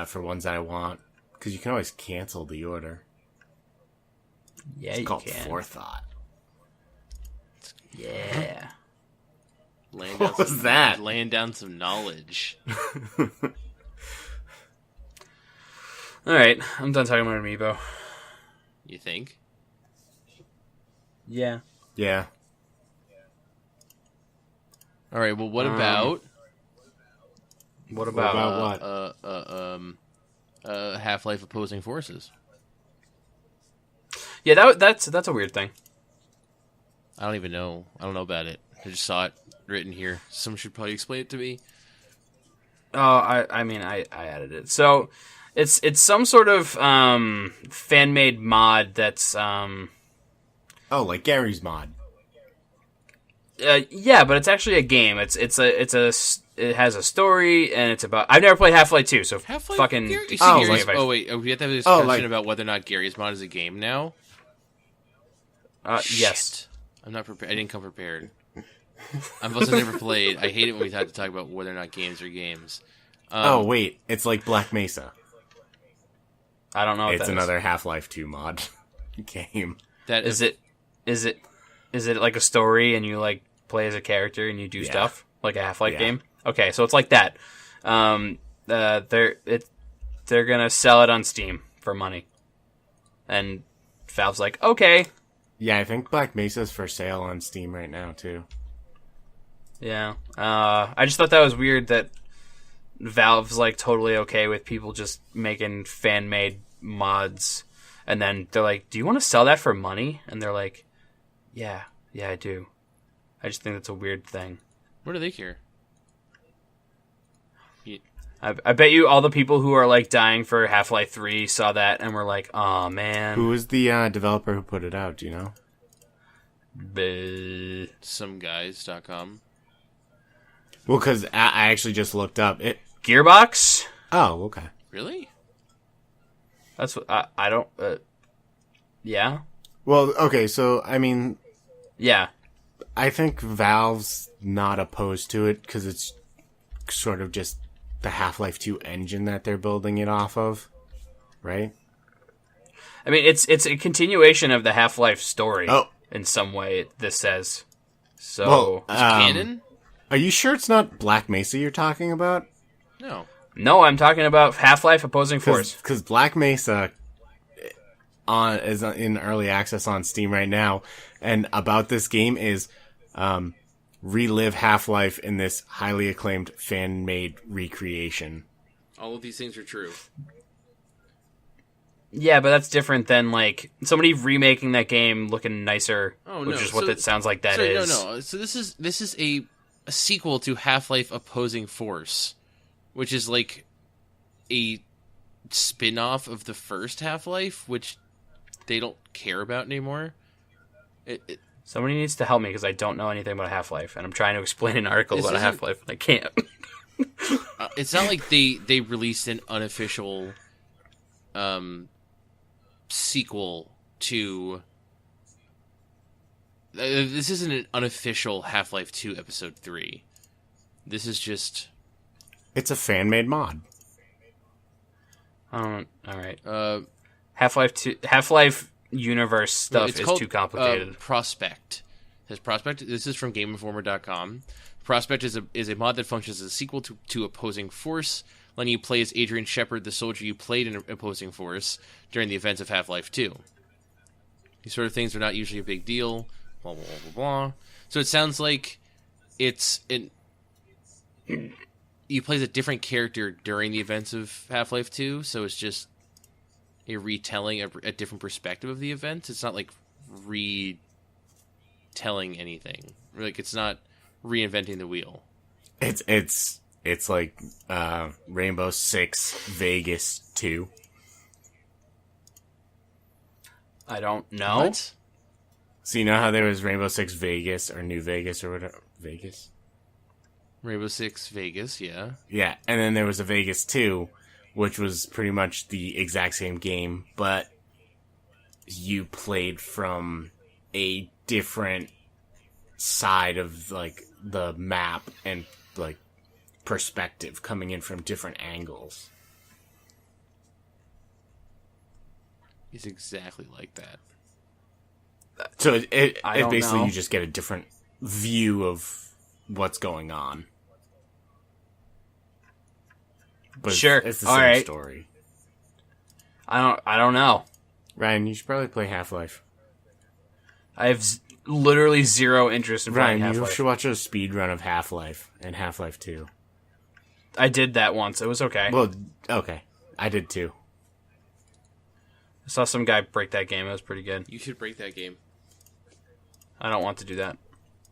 for ones that I want, because you can always cancel the order. Yeah, it's called forethought. Yeah. What was that? Laying down some knowledge. All right, I'm done talking about Amiibo. You think? Yeah. Yeah. All right. Well, what about? What about what? Half-Life Opposing Forces. Yeah, that's a weird thing. I don't even know. I don't know about it. I just saw it written here. Someone should probably explain it to me. Oh, I mean, I added it. So, it's some sort of fan-made mod that's like Gary's mod. Yeah, but it's actually a game. It has a story and it's about. I've never played Half-Life 2, so Half-Life. fucking. We have to have a discussion about whether or not Gary's mod is a game now. Yes. I'm not prepared. I didn't come prepared. I've also never played. I hate it when we have to talk about whether or not games are games. Wait, it's like Black Mesa. I don't know. What it's that another Half-Life 2 mod game. That is it. Is it like a story and you like play as a character and you do stuff like a Half-Life game? Okay, so it's like that. They're gonna sell it on Steam for money, and Valve's like, okay. Yeah, I think Black Mesa's for sale on Steam right now too. Yeah, I just thought that was weird that Valve's like totally okay with people just making fan-made mods, and then they're like, "Do you want to sell that for money?" And they're like, "Yeah, I do." I just think that's a weird thing. What do they care? I bet you all the people who are like dying for Half-Life 3 saw that and were like, "Oh man." Who was the developer who put it out? Do you know? Someguys.com. Well, because I actually just looked up it. Gearbox? Oh, okay. Really? That's what I don't. Yeah. Well, okay. So I mean, yeah. I think Valve's not opposed to it because it's sort of just the Half-Life 2 engine that they're building it off of, right? I mean, it's a continuation of the Half-Life story in some way. This says so. It's canon. Are you sure it's not Black Mesa you're talking about? No, I'm talking about Half-Life Opposing Force. Because Black Mesa is in early access on Steam right now, and about this game is relive Half-Life in this highly acclaimed fan-made recreation. All of these things are true. Yeah, but that's different than like somebody remaking that game looking nicer, which is what it sounds like that is. No. So this is a sequel to Half-Life Opposing Force, which is like a spin-off of the first Half-Life, which they don't care about anymore. Somebody needs to help me because I don't know anything about Half-Life, and I'm trying to explain an article about Half-Life, and I can't. It's not like they released an unofficial sequel to... this isn't an unofficial Half-Life 2 Episode 3. This is just... It's a fan-made mod. All right. Half-Life universe stuff is too complicated. Prospect. It says Prospect. This is from GameInformer.com. Prospect is a mod that functions as a sequel to Opposing Force, letting you play as Adrian Shepard, the soldier you played in Opposing Force during the events of Half-Life 2. These sort of things are not usually a big deal. Blah, blah, blah, blah, blah. So it sounds like you play as a different character during the events of Half-Life 2, so it's just a retelling, a different perspective of the events. It's not like retelling anything. Like, it's not reinventing the wheel. It's like Rainbow Six Vegas 2. I don't know. What? So you know how there was Rainbow Six Vegas or New Vegas or whatever? Vegas? Rainbow Six Vegas, yeah. Yeah, and then there was a Vegas 2, which was pretty much the exact same game, but you played from a different side of, like, the map and, like, perspective coming in from different angles. It's exactly like that. So it basically know. You just get a different view of what's going on. But sure. it's the All same right. story. I don't know. Ryan, you should probably play Half-Life. I have literally zero interest in playing Ryan, Half-Life. you should watch a speed run of Half-Life and Half-Life 2. I did that once. It was okay. Well, okay. I did too. I saw some guy break that game. It was pretty good. You should break that game. I don't want to do that.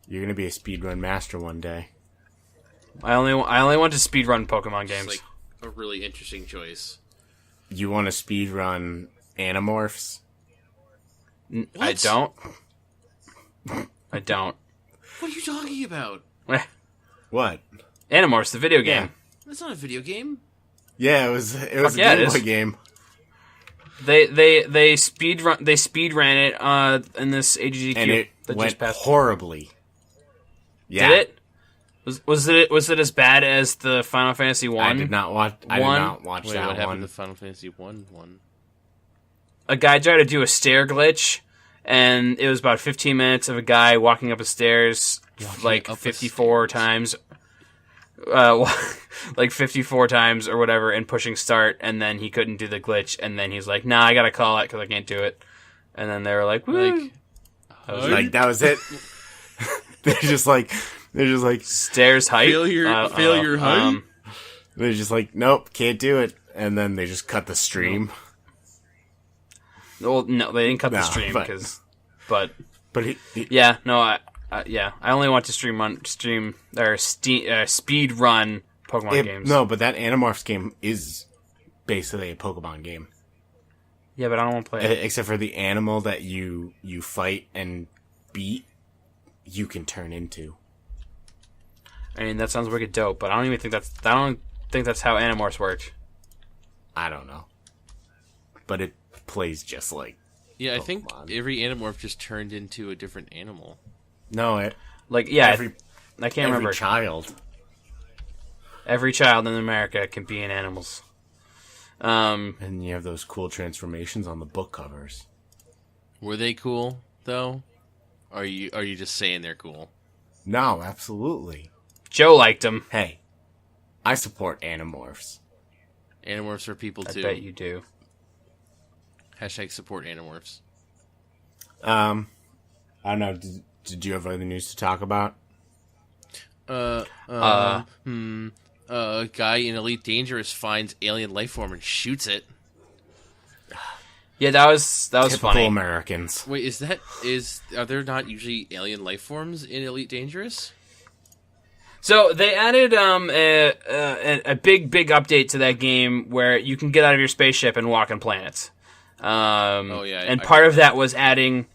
You're gonna be a speedrun master one day. I only want to speedrun Pokemon games. It's like a really interesting choice. You want to speedrun Animorphs? I don't. I don't. What are you talking about? What? Animorphs, the video game. Yeah. That's not a video game. Yeah, it was a yeah, Game it Boy is. game. They speed ran it in this AGDQ And it that went just passed. horribly. Yeah. Did it? Was it as bad as the Final Fantasy 1? I did not watch Wait, that what one. happened to Final Fantasy 1? A guy tried to do a stair glitch, and it was about 15 minutes of a guy walking up a stairs like 54 times. Like 54 times or whatever, and pushing start, and then he couldn't do the glitch, and then he's like, "Nah, I gotta call it because I can't do it." And then they were like, "Woo!" That was it. They're just like Stairs height. Failure height. they're just like, nope, can't do it. And then they just cut the stream. Well, no, they didn't cut the No, stream but- because, but But he yeah, no, I only want to speed run Pokemon games. No, but that Animorphs game is basically a Pokemon game. Yeah, but I don't want to play it. Except for the animal that you fight and beat, you can turn into. I mean, that sounds wicked dope, but I don't think that's how Animorphs worked. I don't know. But it plays just like Yeah, I think Pokemon. every Animorph just turned into a different animal. no, I can't remember. every child. Every child in America can be in animals. And you have those cool transformations on the book covers. Were they cool though? Or are you just saying they're cool? No, absolutely. Joe liked them. Hey, I support Animorphs. Animorphs are people I too. bet you do. Hashtag support Animorphs. I don't know. Did you have other news to talk about? A guy in Elite Dangerous finds alien life form and shoots it. Yeah, that was Typical funny. Americans. Wait, are there not usually alien life forms in Elite Dangerous? So they added a big update to that game where you can get out of your spaceship and walk on planets. And part of that was adding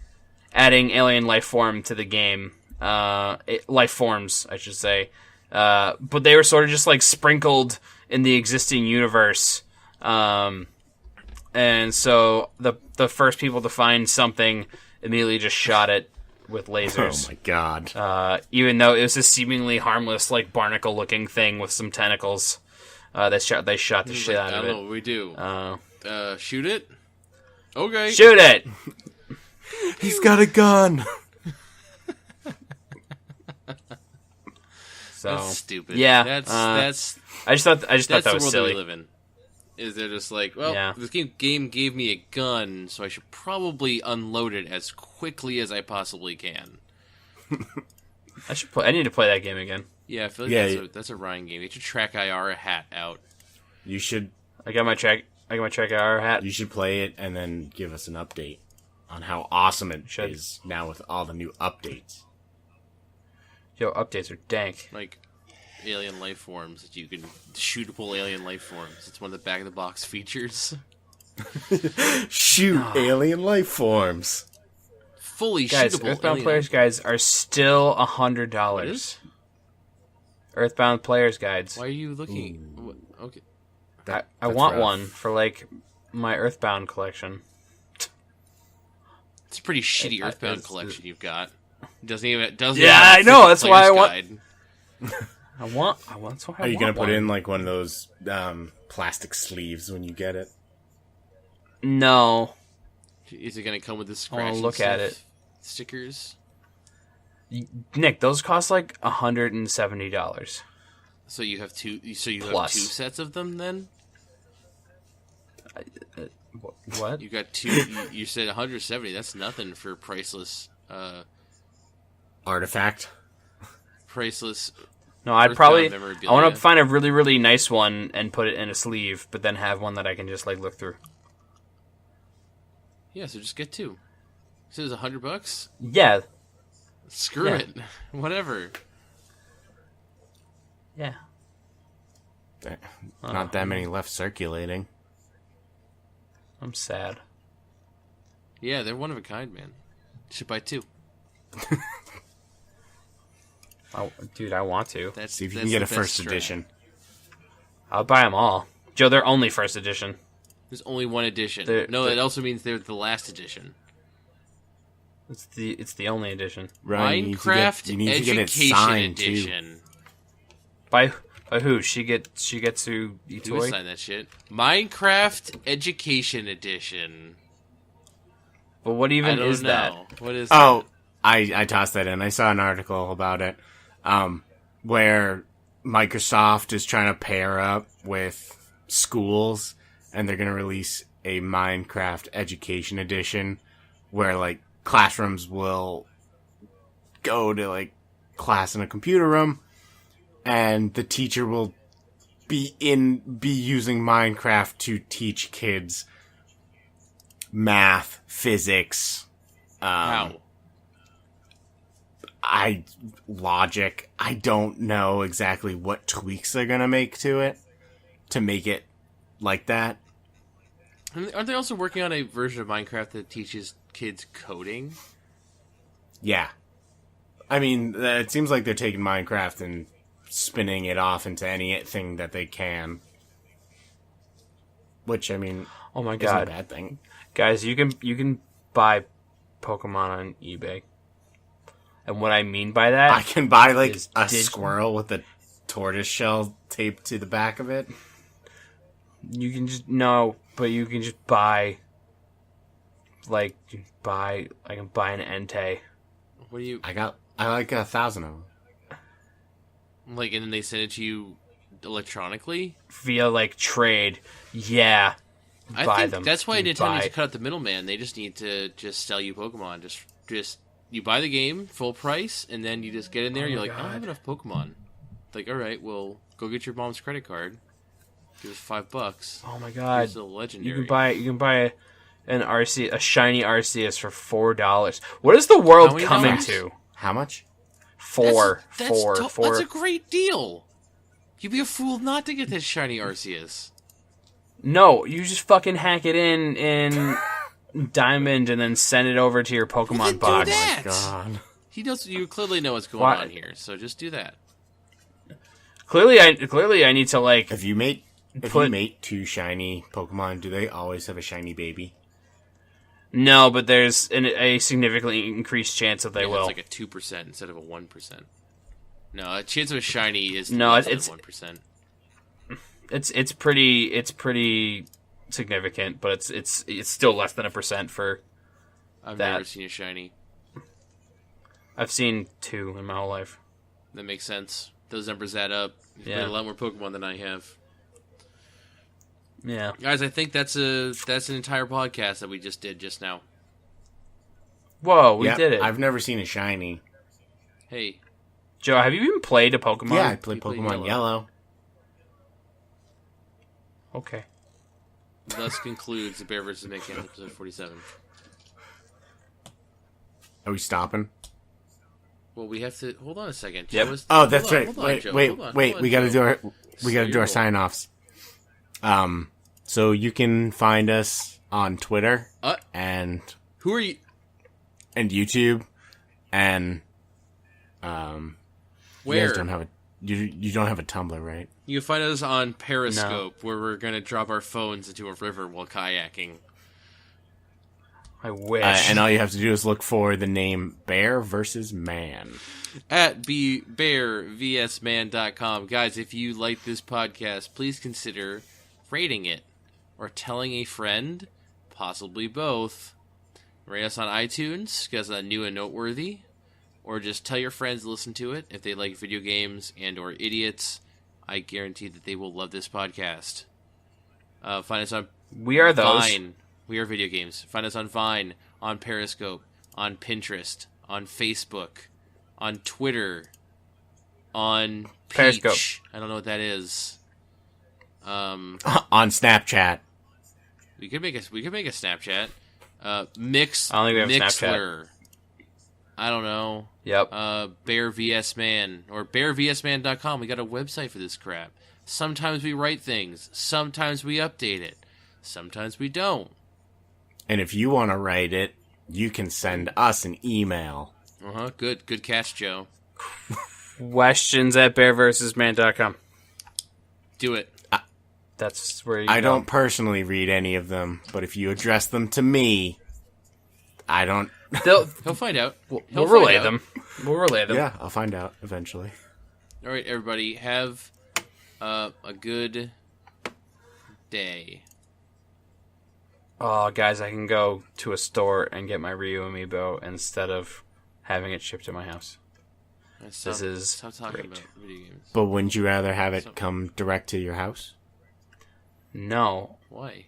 alien life form to the game. Life forms, I should say. But they were sort of just like sprinkled in the existing universe. And so the first people to find something immediately just shot it with lasers. Oh my god. Even though it was a seemingly harmless, like barnacle-looking thing with some tentacles, they shot the shit out I of don't it. know what we do. Shoot it? Okay. Shoot it! He's got a gun. So That's stupid. Yeah, That's I just thought that's that the was world silly. we live in. Is they're just like, well, Yeah. this game gave me a gun, so I should probably unload it as quickly as I possibly can. I need to play that game again. Yeah, I feel like Yeah, that's a Ryan game. Get your Track IR hat out. You should I got my track IR hat. you should play it and then give us an update on how awesome it Should. is now with all the new updates. Yo, updates are dank. Like alien life forms that you can shootable alien life forms. It's one of the back of the box features. Shoot alien life forms. Fully Guys, shootable Earthbound alien Players Guides are still $100. What is? Earthbound Players Guides. Why are you looking? What? Okay. I That's want rough. one for like my Earthbound collection. It's a pretty shitty Earthbound it's- collection you've got. Doesn't even Yeah, have a I know, that's physical why I player's want- guide. I want. That's why I Are you want gonna put one. in like one of those plastic sleeves when you get it? No. Is it going to come with the I scratch? wanna and look at stuff it. Stickers. Nick, those cost like $170. So you have two. So you Plus. have two sets of them then. What? You got two. You said 170. That's nothing for priceless. Artifact. Priceless. No, I'd probably. memorabilia. I want to find a really, really nice one and put it in a sleeve, but then have one that I can just like look through. Yeah, so just get two. So it's $100. Yeah. Screw it. Whatever. Yeah. Not that many left circulating. I'm sad. Yeah, they're one of a kind, man. You should buy two. Dude, I want to. See if you can get a first edition. I'll buy them all. Joe, they're only first edition. There's only one edition. That also means they're the last edition. It's the only edition. Right, Minecraft you need to get it Education signed Edition. too. By who? She gets to Who eToy? signed that shit? Minecraft Education Edition. But what even is that? What is Oh, I tossed that in. I saw an article about it, where Microsoft is trying to pair up with schools, and they're going to release a Minecraft Education Edition, where like classrooms will go to like class in a computer room, and the teacher will be using Minecraft to teach kids math, physics, How? logic. I don't know exactly what tweaks they're gonna make to it to make it like that. And aren't they also working on a version of Minecraft that teaches kids coding? Yeah. I mean, it seems like they're taking Minecraft and spinning it off into anything that they can. Which, I mean, Oh my isn't god, a bad thing. guys! You can buy Pokemon on eBay, and what I mean by that, I can buy, like, is a squirrel with a tortoise shell taped to the back of it. you can just you can just buy. I can buy an Entei. What do you I like 1,000 of them. like? And then they send it to you electronically. Via like trade. Yeah. I buy think them. that's why You Nintendo buy- needs to cut out the middleman. They just need to just sell you Pokemon. Just you buy the game full price, and then you just get in there. Oh You're my like, I don't have God. enough Pokemon. Like, all right, well, go get your mom's credit card. Give us $5. Oh my god. Here's the legendary. You can buy a shiny Arceus for $4. What is the world How many coming dollars? to? How much? Four. That's a great deal. You'd be a fool not to get this shiny Arceus. No, you just fucking hack it in Diamond and then send it over to your Pokemon Then do box. that. God. You clearly know what's going Why- on here, so just do that. Clearly I need to like If you mate Put- 2 shiny Pokemon, do they always have a shiny baby? no, but there's a significantly increased chance that they Yeah, will. It's like a 2% instead of a 1%. No, a chance of a shiny is No, less it's- than 1%. It's pretty significant, but it's still less than 1% for. I've that. never seen a shiny. I've seen 2 in my whole life. That makes sense. Those numbers add up. You've Yeah. played a lot more Pokemon than I have. Yeah. Guys, I think that's an entire podcast that we just did just now. Whoa, we Yeah, did it. I've never seen a shiny. Hey, Joe, have you even played a Pokemon? Yeah, I played People Pokemon Yellow. Yellow. Okay. thus concludes the Bear vs. Mickey episode 47. Are we stopping? Well, we have to hold on a second. Yep. Joe is- Oh, that's hold on, right. hold on, Wait, Joe. wait, Hold on, wait. hold on, We got to Joe. do our Slow. sign-offs. So you can find us on Twitter and Who are you? YouTube, and you Where? guys don't have a you don't have a Tumblr, right? You can find us on Periscope, where we're going to drop our phones into a river while kayaking. I wish. And all you have to do is look for the name Bear versus Man. At bearvsman.com. Guys, if you like this podcast, please consider rating it or telling a friend, possibly both. Rate us on iTunes, because that's new and noteworthy. Or just tell your friends to listen to it if they like video games and or idiots. I guarantee that they will love this podcast. Find us on we are those. Vine. We are video games. Find us on Vine, on Periscope, on Pinterest, on Facebook, on Twitter, on Peach. Periscope. I don't know what that is. On Snapchat. We could make a Snapchat. Mix I don't think we have Mixler. I don't know. Yep. Bear vs Man or bearvsman.com. We got a website for this crap. Sometimes we write things. Sometimes we update it. Sometimes we don't. And if you want to write it, you can send us an email. Good catch, Joe. Questions at bearversusman.com. Do it. That's where you I don't personally read any of them, but if you address them to me, I don't... He'll find out. We'll relay them. We'll relay them. Yeah, I'll find out eventually. All right, everybody, have a good day. Oh, guys, I can go to a store and get my Ryu amiibo instead of having it shipped to my house. Stop talking about video games. But wouldn't you rather have it come direct to your house? No. Why?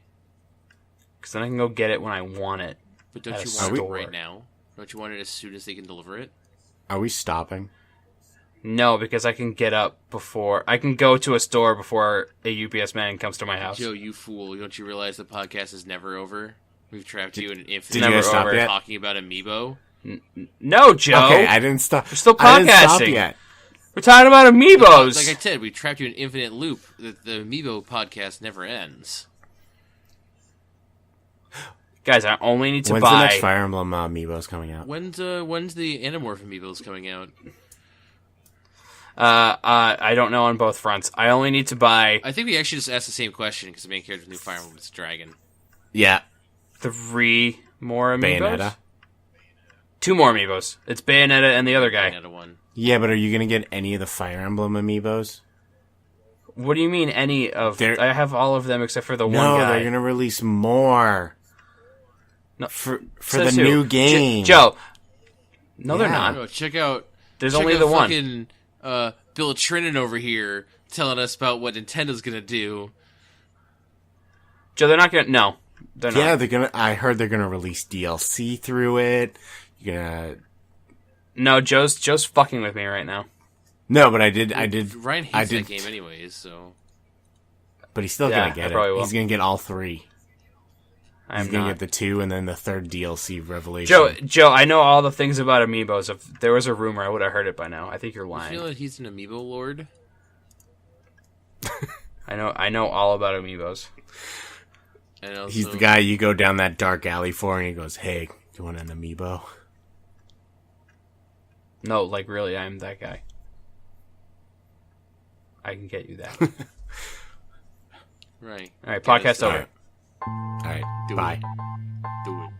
Because then I can go get it when I want it. But don't you want it right now? Don't you want it as soon as they can deliver it? Are we stopping? No, because I can get up before... I can go to a store before a UPS man comes to my house. Joe, you fool. Don't you realize the podcast is never over? We've trapped you in an infinite... Did you guys stop yet? Talking about Amiibo? No, Joe! Okay, I didn't stop. We're still podcasting. I didn't stop yet. We're talking about amiibos. Like I said, we trapped you in an infinite loop. The Amiibo podcast never ends. Guys, I only need to When's buy... the next Fire Emblem amiibos coming out? When's the Animorph Amiibos coming out? I don't know on both fronts. I only need to buy... I think we actually just asked the same question because the main character of New Fire Emblem is a dragon. Yeah. 3 more amiibos? Bayonetta. 2 more amiibos. It's Bayonetta and the other guy. Bayonetta one. Yeah, but are you going to get any of the Fire Emblem amiibos? What do you mean any of... I have all of them except for the one guy. No, they're going to release more. No, for the new game. Joe. No, they're not. Oh, check out... There's only the one. Fucking, Bill Trinan over here telling us about what Nintendo's going to do. Joe, they're not going to... No. They're not. Yeah, they're going to... I heard they're going to release DLC through it. You're going to... No, Joe's fucking with me right now. No, but I did. Ryan hates that game anyways, so. But he's still gonna get it. Will. He's gonna get all 3. He's gonna get the 2 and then the 3rd DLC Revelation. Joe, I know all the things about amiibos. If there was a rumor, I would have heard it by now. I think you're lying. You feel that he's an amiibo lord? I know all about amiibos. And also, he's the guy you go down that dark alley for, and he goes, "Hey, you want an amiibo?" No, like really, I'm that guy. I can get you that. Right. All right, podcast over. All right. Bye. Do it.